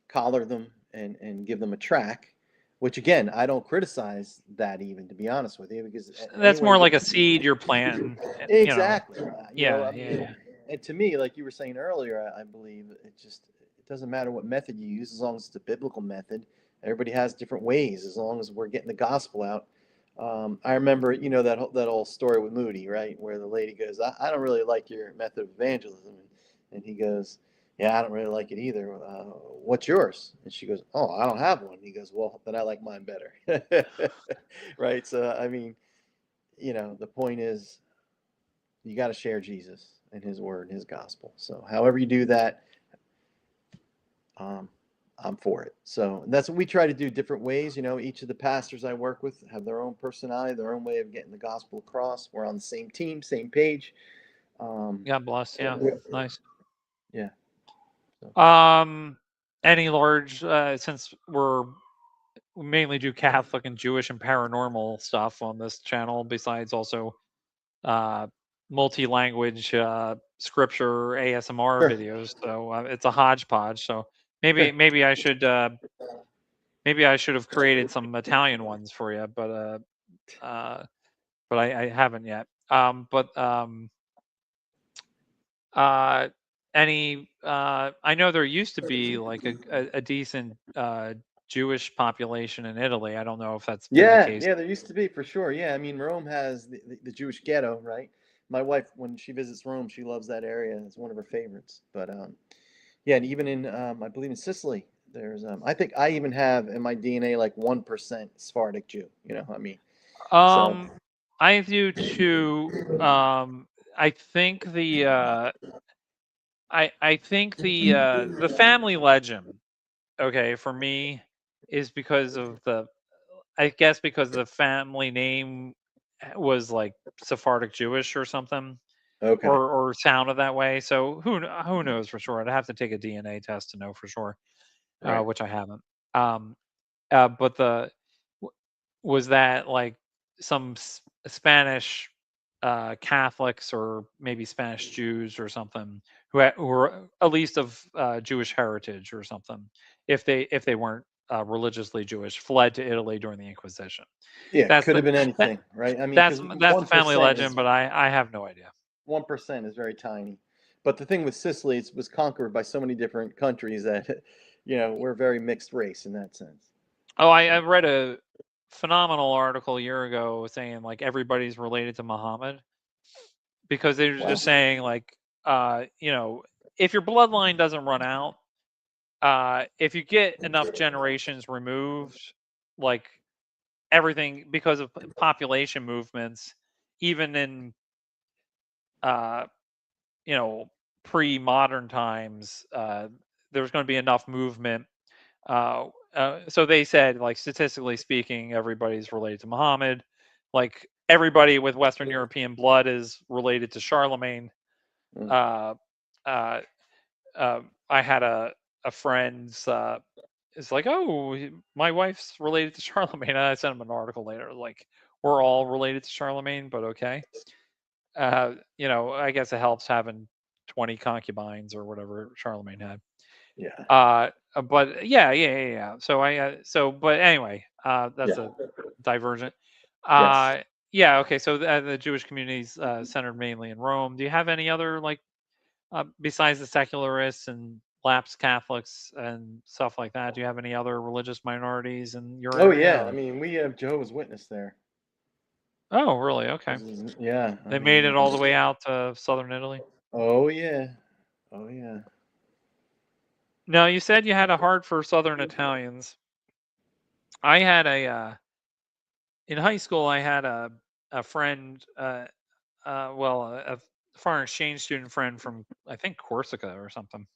collar them and give them a track, which again, I don't criticize that, even, to be honest with you, because That's anywhere more you like get a seed you're planting. exactly, Yeah. Yeah. Yeah. and to me, like you were saying earlier, I believe it doesn't matter what method you use as long as it's a biblical method. Everybody has different ways as long as we're getting the gospel out. I remember, that old story with Moody, right, where the lady goes, I don't really like your method of evangelism," and he goes, "Yeah, I don't really like it either. What's yours?" And she goes, "Oh, I don't have one." He goes, "Well, then I like mine better." Right. So I mean, the point is, you got to share Jesus and His Word and His gospel. So, however you do that, um, I'm for it. So that's what we try to do. Different ways. Each of the pastors I work with have their own personality, their own way of getting the gospel across. We're on the same team, same page. Um, God bless. Yeah, yeah. nice. Yeah. So. Um, any large since we mainly do Catholic and Jewish and paranormal stuff on this channel, besides also uh, multi-language scripture ASMR Sure. videos. So it's a hodgepodge. So maybe I should have created some Italian ones for you, uh, but I haven't yet. Uh, any I know there used to be like a decent Jewish population in Italy. I don't know if that's been the Yeah, case. yeah, there used to be for sure. Yeah, I mean, Rome has the Jewish ghetto, right? My wife, when she visits Rome, she loves that area. It's one of her favorites. But yeah, and even in I believe in Sicily, there's I think I even have in my DNA like 1% Sephardic Jew. I mean, so Um, I do too. I think the family legend, okay, for me is because of I guess because the family name was like Sephardic Jewish or something, okay, or sounded that way. So who knows for sure? I'd have to take a DNA test to know for sure, right, which I haven't. Um, but w- was that like some Spanish Catholics or maybe Spanish Jews or something who were at least of Jewish heritage or something, if they weren't religiously Jewish, fled to Italy during the Inquisition. yeah, That's could the have been that anything, right? I mean, that's because that's the one family percent legend, is but I have no idea. 1% is very tiny. But the thing with Sicily, it was conquered by so many different countries that we're a very mixed race in that sense. Oh, I So read a phenomenal article a year ago saying like everybody's related to Muhammad because they were wow, just saying like if your bloodline doesn't run out, if you get enough generations removed, like everything because of population movements, even in uh, you know pre-modern times, there's going to be enough movement. Uh, so they said, like statistically speaking, everybody's related to Muhammad. Like everybody with Western European blood is related to Charlemagne. mm, Uh, uh, I had a friend's it's like, oh, my wife's related to Charlemagne. And I sent him an article later, like we're all related to Charlemagne, but okay. I guess it helps having 20 concubines or whatever Charlemagne had. yeah, But yeah. But anyway, that's yeah, a divergent. yes. Uh, yeah, okay. So the Jewish communities centered mainly in Rome. Do you have any other like besides the secularists and lapsed Catholics and stuff like that? Do you have any other religious minorities in your Oh area? yeah, I Or mean, we have Jehovah's Witness there. oh, really? Okay. Yeah, I They made mean, it all the way out to southern Italy. oh yeah, oh yeah, Now you said you had a heart for southern Italians. I had in high school. I had a friend, a foreign exchange student friend from I think Corsica or something.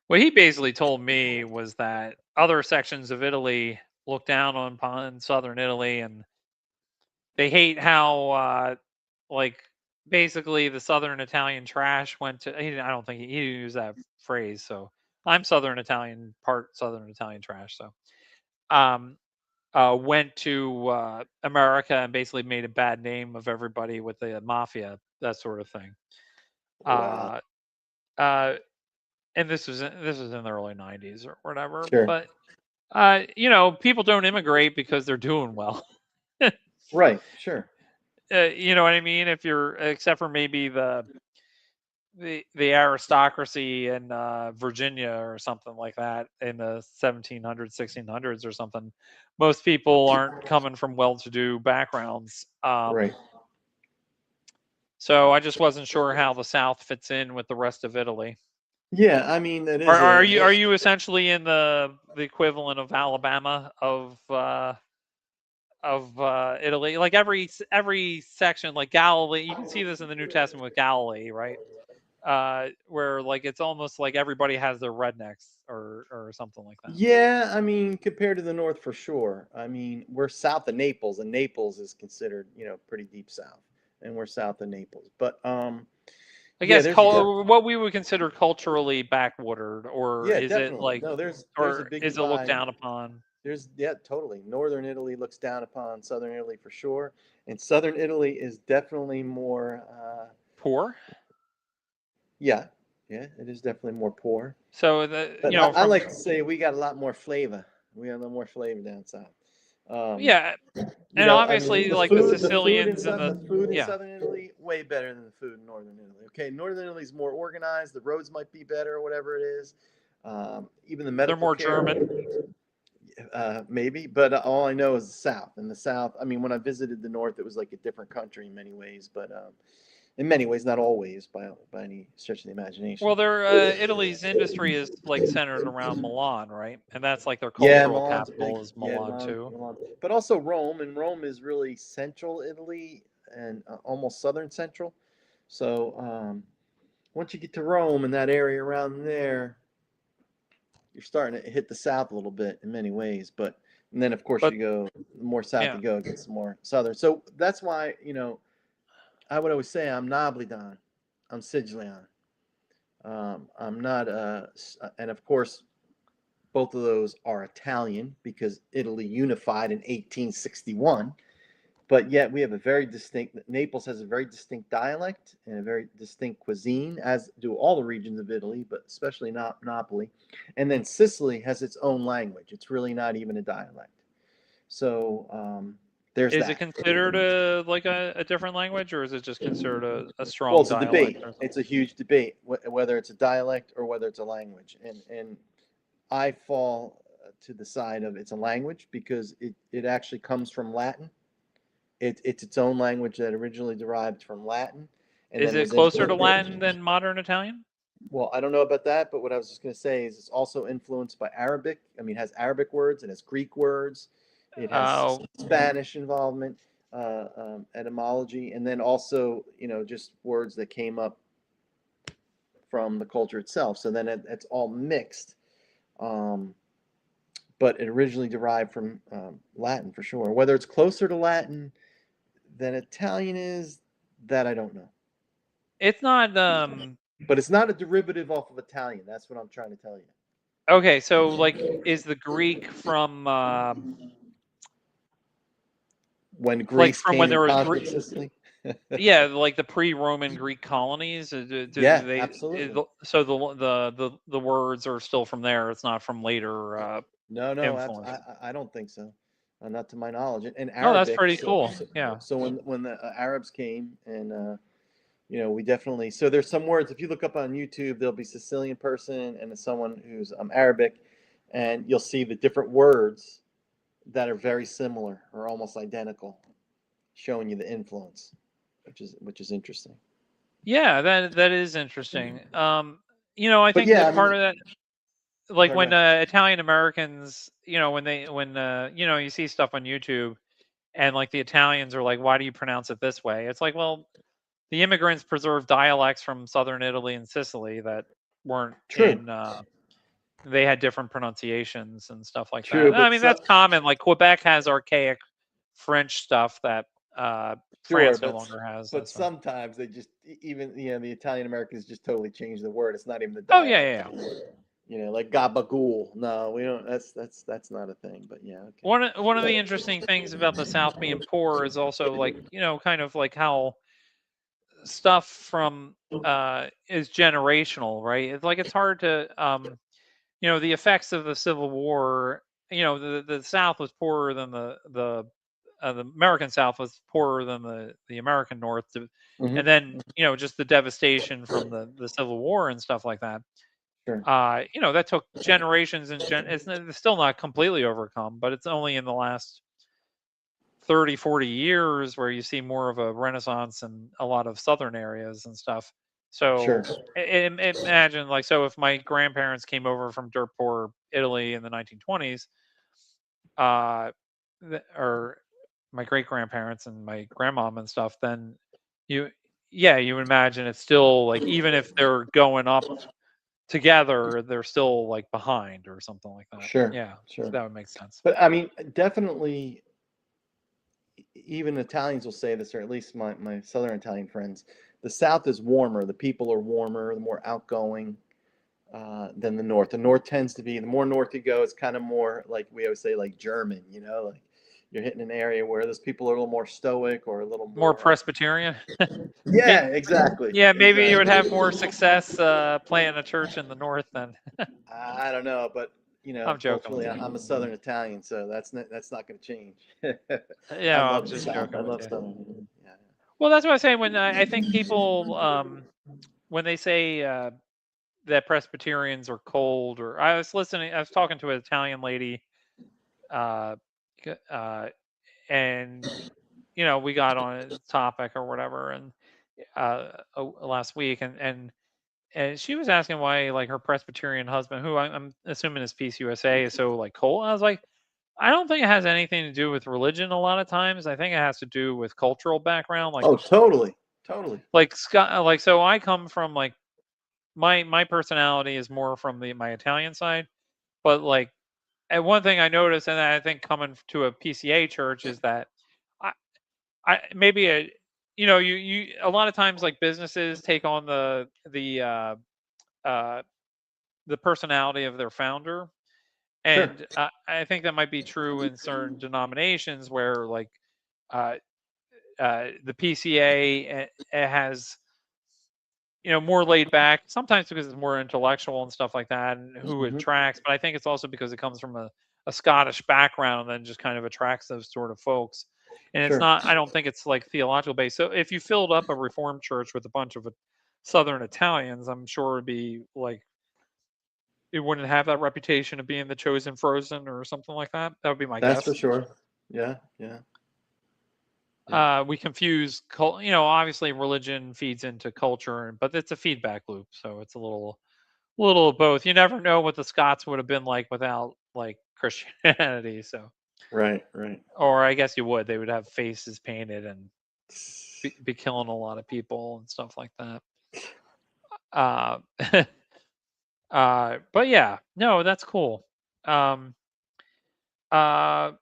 What he basically told me was that other sections of Italy look down on southern Italy, and they hate how like basically the southern Italian trash went to. I don't think he didn't use that phrase. So I'm southern Italian, part southern Italian trash. So um, went to America and basically made a bad name of everybody with the mafia, that sort of thing. wow, Uh, uh, and this was in the early '90s or whatever. sure, But people don't immigrate because they're doing well. right, sure, You know what I mean? If you're, except for maybe the the aristocracy in Virginia or something like that in the 1700s, 1600s or something. Most people aren't coming from well-to-do backgrounds. Right. So I just wasn't sure how the South fits in with the rest of Italy. Yeah, I mean it Are, is are a you are you essentially in the equivalent of Alabama of Italy? Like every section, like Galilee, you can see this in the New Testament with Galilee, right? Where like it's almost like everybody has their rednecks or something like that. yeah, I mean compared to the north for sure. I mean, we're south of Naples and Naples is considered, pretty deep south. And we're south of Naples. But I yeah, guess what we would consider culturally backwatered, or yeah, is it definitely. like, No, there's a or big is it looked divide. down upon? There's yeah, totally. Northern Italy looks down upon Southern Italy for sure, and Southern Italy is definitely more. Poor. Yeah, yeah, it is definitely more poor. So But I from like to say we got a lot more flavor. We got a little more flavor down south. Um, yeah, and I mean, obviously like the Sicilians and The food in yeah, Southern Italy way better than the food in Northern Italy. Okay, Northern Italy's more organized. The roads might be better, or whatever it is. Even the they're medical more care. German. Maybe, but all I know is the South. In the South, I mean, when I visited the North, it was like a different country in many ways, but in many ways, not always by any stretch of the imagination. Well, their Italy's industry is like centered around Milan, right? And that's like their Yeah, cultural Milan's a big, capital is yeah, Milan too. Milan, but also Rome, and Rome is really central Italy and almost southern central. So once you get to Rome and that area around there, you're starting to hit the south a little bit in many ways. But and then of course But you go the more south yeah, you go, it gets more southern. So that's why I would always say I'm Noblidon, I'm Sicilian. I'm not and of course both of those are Italian because Italy unified in 1861. But yet we have a very distinct. Naples has a very distinct dialect and a very distinct cuisine, as do all the regions of Italy, but especially not Napoli. And then Sicily has its own language. It's really not even a dialect. So there's is it that. considered a like a different language, or is it just considered a Well, strong it's a dialect debate. or something? It's a huge debate whether it's a dialect or whether it's a language. And I fall to the side of it's a language because it actually comes from Latin. It's its own language that originally derived from Latin and Is then it was closer to influenced. Latin than modern Italian? Well, I don't know about that, but what I was just going to say is it's also influenced by Arabic. I mean, it has Arabic words, it has Greek words, it has Uh, Spanish involvement, etymology, and then also, just words that came up from the culture itself. So then it's all mixed. Um, but it originally derived from Latin for sure. Whether it's closer to Latin than Italian is, that I don't know. it's not. But it's not a derivative off of Italian. That's what I'm trying to tell you. Okay, so like, is the Greek from When like Greece from when came there and was conquered Sicily. yeah, like the pre-Roman Greek colonies? Do Yeah, they? absolutely. So the words are still from there. It's not from later No, no, influence. I don't think so. Not to my knowledge. And Oh, that's Arabic. pretty cool. Yeah. So when the Arabs came and we definitely. So there's some words. If you look up on YouTube, there'll be Sicilian person and someone who's Arabic, and you'll see the different words that are very similar or almost identical, showing you the influence, which is interesting. Yeah, that is interesting. I But think yeah, that I part mean, of that, I'm like sorry, go when ahead. Italian Americans, when you see stuff on YouTube, and like the Italians are like, why do you pronounce it this way? It's like, well, the immigrants preserved dialects from southern Italy and Sicily that weren't True, in. They had different pronunciations and stuff like true, that. I but mean, that's common. Like Quebec has archaic French stuff that sure, France no longer has. but That stuff. sometimes they just even the Italian Americans just totally change the word. It's not even the Oh yeah, yeah, dialect yeah. of the word. Like gabagool. No, we don't. That's not a thing. But yeah, okay. One of the interesting things about the South being poor is also like kind of like how stuff from is generational, right? It's like it's hard to the effects of the Civil War. The South was poorer than the the American South was poorer than the American North, Hmm. and then just the devastation from the Civil War and stuff like that. Sure. That took generations and it's still not completely overcome, but it's only in the last 30, 40 years where you see more of a renaissance in a lot of southern areas and stuff. Sure. So imagine, like, so if my grandparents came over from dirt poor Italy in the 1920s, uh, or my great grandparents and my grandmom and stuff, then you, yeah, you would imagine it's still like, even if they're going up together, they're still like behind or something like that. Sure. Yeah, so Sure. that would make sense. But I mean, definitely, even Italians will say this, or at least my Southern Italian friends, the South is warmer. The people are warmer, the more outgoing than the North. The North tends to be, the more north you go, it's kind of more like we always say, like German, like you're hitting an area where those people are a little more stoic or a little More more. Presbyterian. Yeah, exactly. Yeah, maybe you would Exactly. have more success planting a church in the north than. I don't know, but I'm joking with culturally, you. I'm a Southern Italian, so that's not going to change. I Yeah, I'm love the just South. I joking with love you. Southern. Yeah. Well, that's what I say when I think people when they say that Presbyterians are cold, or I was talking to an Italian lady, uh, uh, and we got on a topic or whatever, and last week, and she was asking why, like, her Presbyterian husband, who I'm assuming is Peace USA, is so like cold. I was like, I don't think it has anything to do with religion. A lot of times, I think it has to do with cultural background. Oh, totally, totally. Like Scott, like, so I come from, like, my personality is more from my Italian side, but like, and one thing I noticed, and I think coming to a PCA church, is that I maybe you a lot of times, like, businesses take on uh the personality of their founder. Sure. And I think that might be true in certain denominations where, like, uh, the PCA it has, more laid back, sometimes because it's more intellectual and stuff like that, and who it Hmm. attracts. But I think it's also because it comes from a Scottish background, and then just kind of attracts those sort of folks. And it's Sure. not, I don't think it's like theological based. So if you filled up a Reformed church with a bunch of Southern Italians, I'm sure it'd be like, it wouldn't have that reputation of being the chosen frozen or something like that. That would be my That's for guess. sure. Yeah. Yeah. Yeah. We confuse, obviously religion feeds into culture, but it's a feedback loop. So it's a little of both. You never know what the Scots would have been like without, like, Christianity. So, Right. Right. or I guess you would. They would have faces painted and be killing a lot of people and stuff like that. Uh, but yeah, no, that's cool. Um, uh,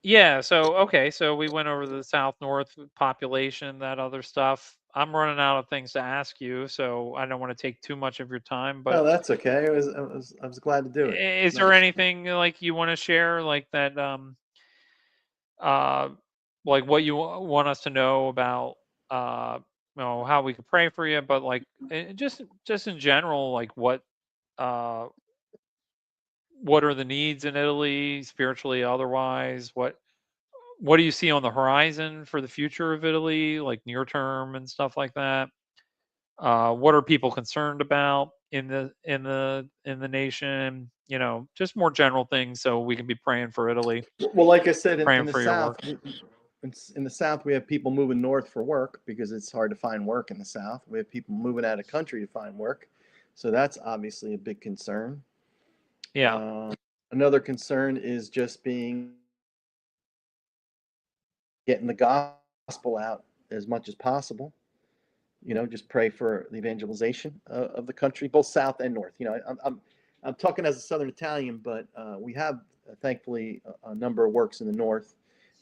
Yeah, so okay, so we went over the South North population, that other stuff. I'm running out of things to ask you, so I don't want to take too much of your time, but Oh, that's okay. I was glad to do it. is there Nice. anything like you want to share, like that, uh like what you want us to know about, uh how we could pray for you, but like, just in general, like uh what are the needs in Italy, spiritually, otherwise? What do you see on the horizon for the future of Italy, like near term and stuff like that? What are people concerned about in the nation? Just more general things, so we can be praying for Italy, Well, like I said, in praying the for your South, work. in the South, we have people moving north for work because it's hard to find work in the South. We have people moving out of country to find work, so that's obviously a big concern. Yeah, Uh, Another concern is just getting the gospel out as much as possible. Just pray for the evangelization of the country, both South and North. I'm talking as a Southern Italian, but we have thankfully a number of works in the North,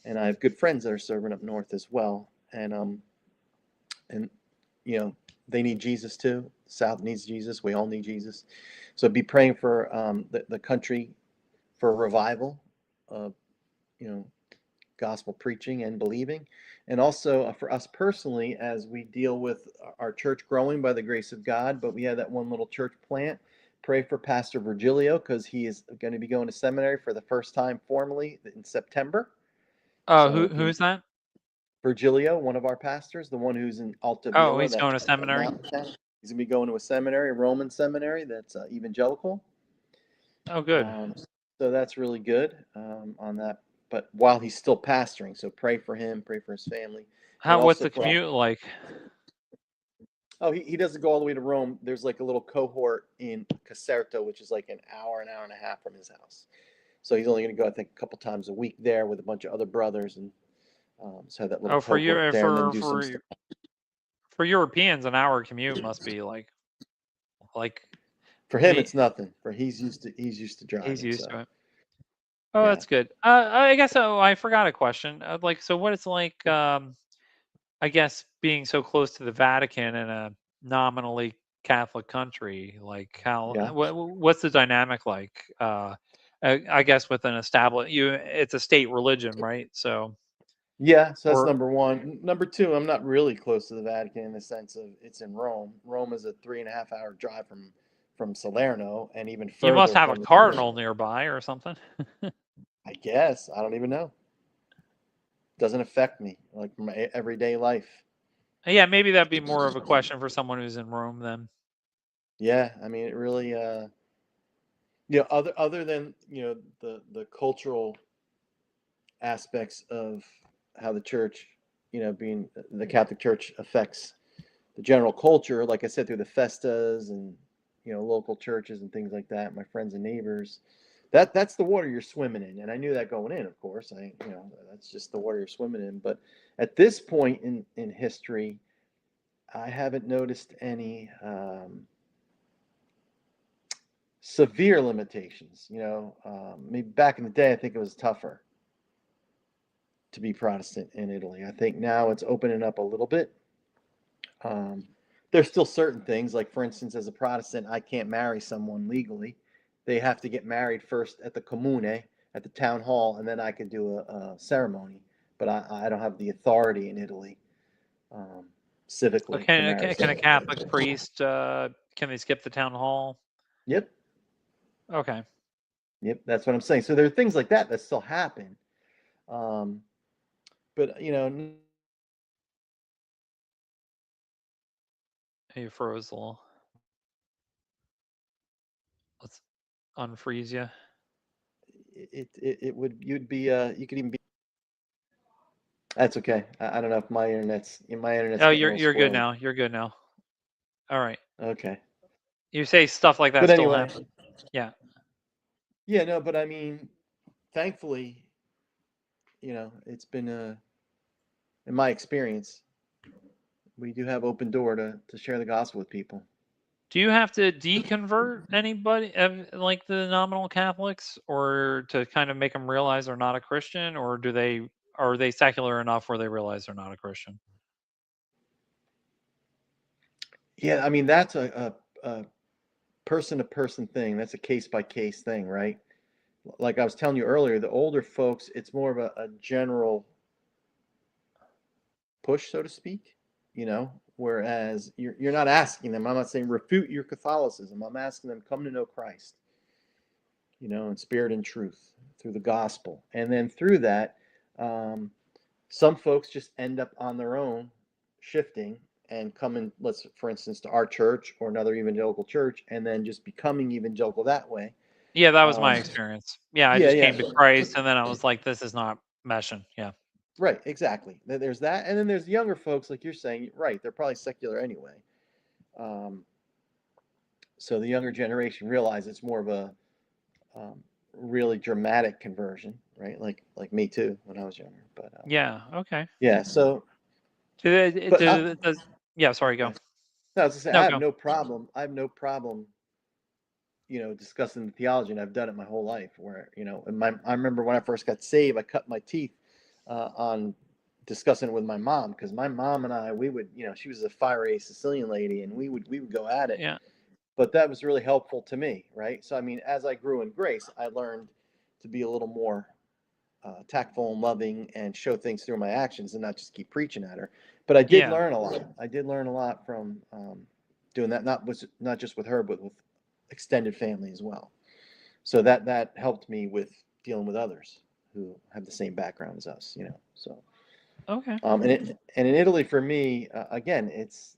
and I have good friends that are serving up North as well. And you know they need Jesus too. The South needs Jesus. We all need Jesus. So be praying for the country for revival. Uh, you know, gospel preaching and believing. And also for us personally, as we deal with our church growing by the grace of God, but we had that one little church plant. Pray for Pastor Virgilio because he is going to be going to seminary for the first time formally in September. Who So who's that? Virgilio, one of our pastors, the one who's in Oh, Altavilla, he's that's going to a seminary. mountain town. He's gonna be going to a seminary, a Roman seminary that's evangelical. Oh, good. Um, so that's really good on that. But while he's still pastoring, so pray for him, pray for his family, and What's also the for our. commute like? Oh, he doesn't go all the way to Rome. There's like a little cohort in Caserta, which is like an hour and a half from his house. So he's only going to go, I think, a couple times a week there with a bunch of other brothers, and so have that little Oh, for cohort you there, and then do some stuff. for Europeans, an hour commute must be like For him, me. it's nothing. For he's used to He's driving. used So to it. Oh, yeah, that's good. I guess I forgot a question. So what it's like, I guess being so close to the Vatican in a nominally Catholic country, like yeah, what's the dynamic like? I guess with an established it's a state religion, right? So yeah. So that's or number one. Number two, I'm not really close to the Vatican in the sense of it's in Rome. Rome is a 3.5 hour drive from Salerno, and even you must further have a from the. cardinal nearby or something. I guess I don't even know. Doesn't affect me like my everyday life. Yeah, maybe that'd be more of a question for someone who's in Rome then. Yeah, I mean, it really. Other than the cultural aspects of how the church, being the Catholic Church affects the general culture, like I said, through the festas and local churches and things like that, my friends and neighbors. That's the water you're swimming in, and I knew that going in. Of course, that's just the water you're swimming in. But at this point in history, I haven't noticed any severe limitations. Maybe back in the day, I think it was tougher to be Protestant in Italy. I think now it's opening up a little bit. Um, there's still certain things, like for instance, as a Protestant, I can't marry someone legally. They have to get married first at the comune, at the town hall, and then I can do a ceremony. But I don't have the authority in Italy um, civically to marry Can a someone. Catholic priest can they skip the town hall? Yep, Okay. yep, that's what I'm saying. So there are things like that that still happen. Um, but You froze a little. Let's unfreeze you. it would you'd be you could even be. That's okay. I don't know if my internet's Oh, getting a little you're good squirrely. now. You're good now. All right. Okay. You say stuff like that But still anyway, happen. Yeah. yeah, no, but I mean, thankfully, it's been in my experience, we do have open door to share the gospel with people. Do you have to deconvert anybody, like the nominal Catholics, or to kind of make them realize they're not a Christian, or are they secular enough where they realize they're not a Christian? Yeah, I mean that's a person to person thing. That's a case by case thing, right? Like I was telling you earlier, the older folks, it's more of a general push, so to speak. Whereas you're not asking them. I'm not saying refute your Catholicism. I'm asking them come to know Christ, in spirit and truth through the gospel. And then through that, um, some folks just end up on their own shifting and coming, let's, for instance, to our church or another evangelical church, and then just becoming evangelical that way. Yeah, that was my Um, experience. Yeah, I yeah, just yeah. came to Christ, and then I was like, this is not meshing. Yeah. Right, exactly. There's that. And then there's younger folks, like you're saying, right, they're probably secular anyway. Um, so the younger generation realize it's more of a um, really dramatic conversion, right? Like me too when I was younger. But Yeah. Okay. yeah, so Do they, but does, yeah. Sorry. Go. okay. No, I was gonna say No. I have Go. no problem. I have no problem, discussing the theology, and I've done it my whole life. Where I remember when I first got saved, I cut my teeth on discussing it with my mom because my mom and I we would she was a fiery Sicilian lady, and we would go at it. Yeah. But that was really helpful to me, right? So I mean, as I grew in grace, I learned to be a little more tactful and loving and show things through my actions and not just keep preaching at her. But I did Yeah. learn a lot. I did learn a lot from doing that, not just with her, but with extended family as well. So that helped me with dealing with others. who have the same background as us, you know. So, Okay. and in Italy for me, again, it's,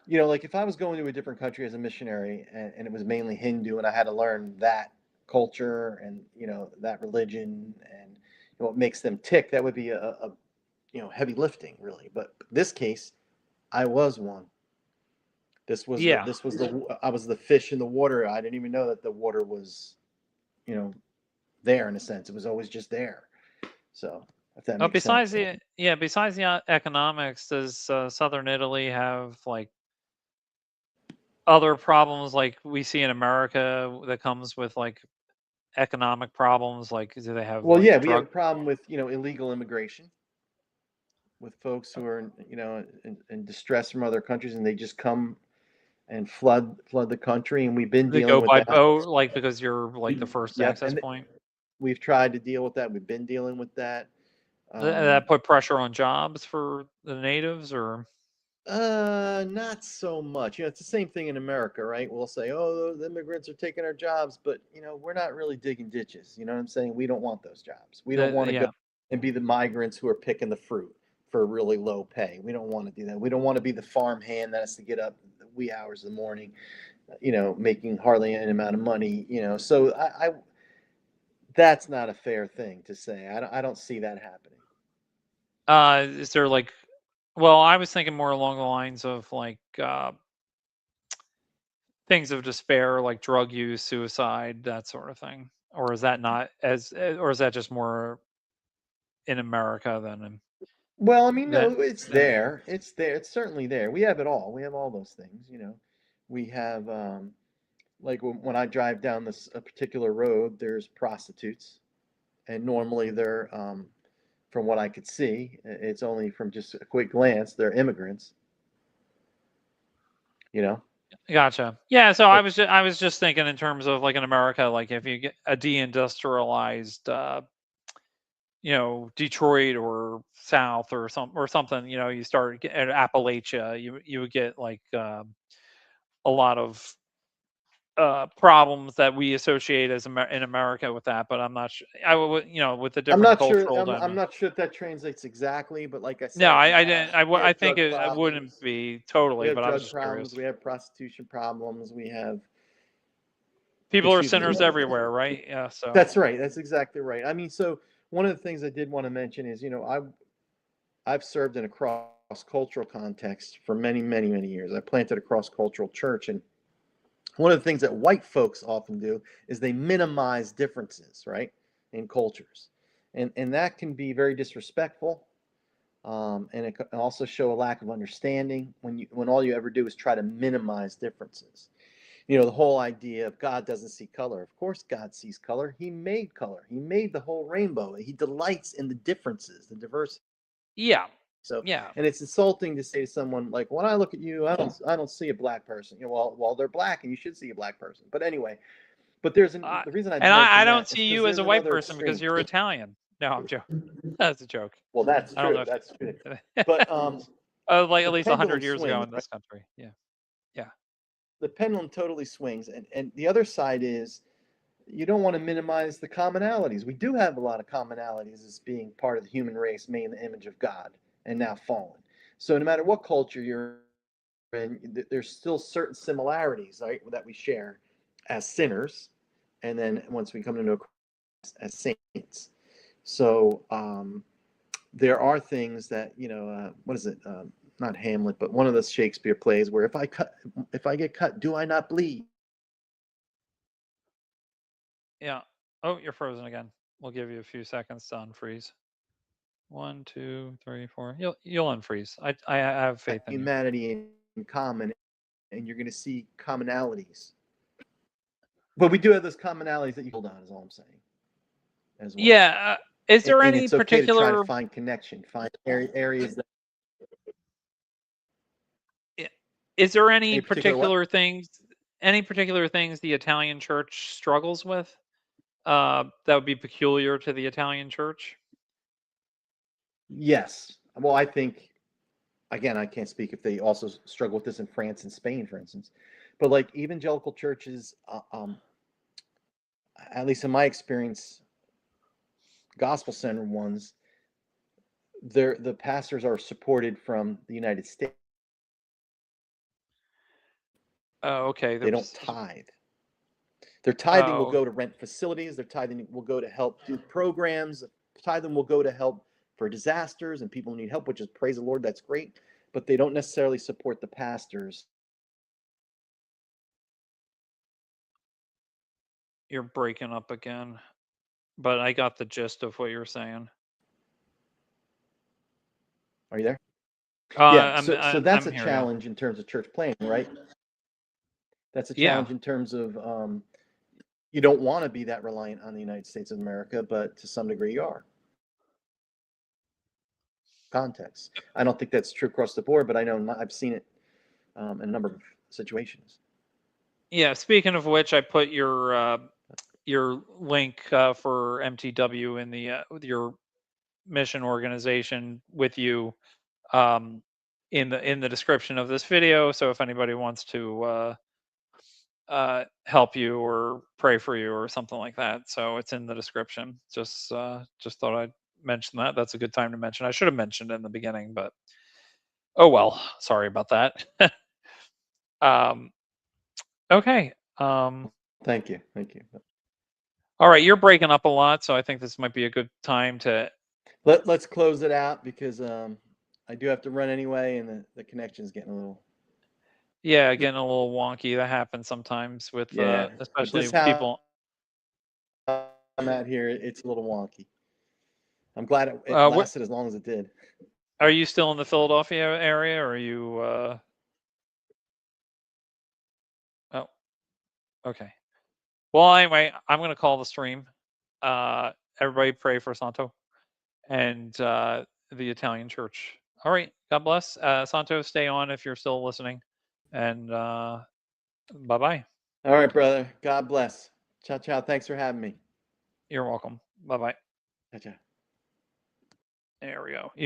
you know, like if I was going to a different country as a missionary and it was mainly Hindu and I had to learn that culture and, you know, that religion and what makes them tick, that would be a you know, heavy lifting really. But this case, I was one. Yeah. This was the I was the fish in the water. I didn't even know that the water was, you know, there in a sense. It was always just there. So if that makes Besides sense. the yeah, besides the economics, does Southern Italy have like other problems like we see in America that comes with like economic problems? Like, do they have Well, like yeah, we have a drug? problem with, you know, illegal immigration, with folks who are, you know, in distress from other countries, and they just come and flood the country, and we've been They dealing go with by that. boat, like because you're like the first Yep, access and point. we've tried to deal with that. We've been dealing with that. Um, That put pressure on jobs for the natives, or Not so much. You know, it's the same thing in America, right? We'll say, "Oh, the immigrants are taking our jobs," but you know, we're not really digging ditches. You know what I'm saying? We don't want those jobs. We don't want to go yeah. and be the migrants who are picking the fruit for really low pay. We don't want to do that. We don't want to be the farm hand that has to get up the wee hours of the morning, you know, making hardly any amount of money. You know, so I that's not a fair thing to say. I don't see that happening. Is there like, well, I was thinking more along the lines of like things of despair, like drug use, suicide, that sort of thing. Or is that not as, or is that just more in America than Well, I mean, no, than it's than there. It's there. It's certainly there. We have it all. We have all those things, you know. We have, like when I drive down this a particular road, there's prostitutes, and normally they're, from what I could see, it's only from just a quick glance, they're immigrants, you know. Gotcha. Yeah, so But I was just thinking in terms of like in America, like if you get a deindustrialized Detroit or South or something, you start at Appalachia, you would get like a lot of problems that we associate as in America with that, but I'm not sure. I would, with the I'm different not sure. cultural I'm dynamic. not sure if that translates exactly. But like I No, said, I didn't. we I have think drug it wouldn't problems. be We totally, have but I was drug just curious. problems. We have prostitution problems. We have, People are excuse me. sinners everywhere, right? Yeah. So That's right. That's exactly right. I mean, so one of the things I did want to mention is, you know, I've served in a cross-cultural context for many, many, many years. I planted a cross-cultural church, and one of the things that white folks often do is they minimize differences, right, in cultures, and that can be very disrespectful, and it can also show a lack of understanding when all you ever do is try to minimize differences. You know, the whole idea of God doesn't see color. Of course, God sees color. He made color. He made the whole rainbow. He delights in the differences, the diversity. yeah, So, yeah. and it's insulting to say to someone like, "When I look at you, I don't see a black person." You know, well, they're black, and you should see a black person. But anyway, the reason I And I mentioned don't that is see because you as there's a white another person because extreme. you're Italian. No, I'm joking. That's a joke. Well, that's I don't true. know That's true. if But like at the least 100 pendulum years ago swings, in right? this country. Yeah, yeah, The pendulum totally swings, and the other side is you don't want to minimize the commonalities. We do have a lot of commonalities as being part of the human race, made in the image of God and now fallen. So no matter what culture you're in, there's still certain similarities, right, that we share as sinners, and then once we come to know Christ as saints. So there are things that, you know, what is it? Not Hamlet, but one of the Shakespeare plays where if I get cut, do I not bleed? yeah. Oh, you're frozen again. We'll give you a few seconds to unfreeze. One, two, three, four. You'll unfreeze. I have faith in you. Humanity in common, and you're going to see commonalities. But we do have those commonalities that you hold on, is all I'm saying, as well. Yeah. Is there And any it's okay to try to particular? find connection, find areas that i- Is there any particular what? any particular things the Italian church struggles with? That would be peculiar to the Italian church. Yes. Well, I think again, I can't speak if they also struggle with this in France and Spain, for instance. But like evangelical churches, at least in my experience, gospel center ones, the pastors are supported from the United States. Oh, okay. They don't tithe. Their tithing will Oh, go to rent facilities. Their tithing will go to help do programs. Tithing will go to help for disasters and people who need help, which is, praise the Lord, that's great. But they don't necessarily support the pastors. you're breaking up again, but I got the gist of what you're saying. Are you there? Uh, Yeah. I'm So I, that's I'm a here. Yeah. challenge in terms of church planning, right? That's a Yeah. challenge in terms of you don't want to be that reliant on the United States of America, but to some degree you are. Context. I don't think that's true across the board, but I know I've seen it in a number of situations. Yeah. Speaking of which, I put your link for MTW in the with your mission organization with you um, in the description of this video. So if anybody wants to help you or pray for you or something like that, so it's in the description. Just thought I'd mention that. That's a good time to mention. I should have mentioned it in the beginning, but oh well. Sorry about that. um, okay. Thank you. Thank you. All right. You're breaking up a lot, so I think this might be a good time to. Let's close it out because I do have to run anyway, and the connection's getting a little. Yeah, getting a little wonky. That happens sometimes with, Yeah, but especially this house people. I'm at here, it's a little wonky. I'm glad it What lasted as long as it did. are you still in the Philadelphia area, or are you? Oh, okay. Well, anyway, I'm gonna call the stream. Uh, everybody pray for Santo and the Italian church. All right. God bless. Santo, stay on if you're still listening, and bye bye. All right, brother. God bless. Ciao, ciao. Thanks for having me. You're welcome. Bye bye. Ciao, ciao. There we go. You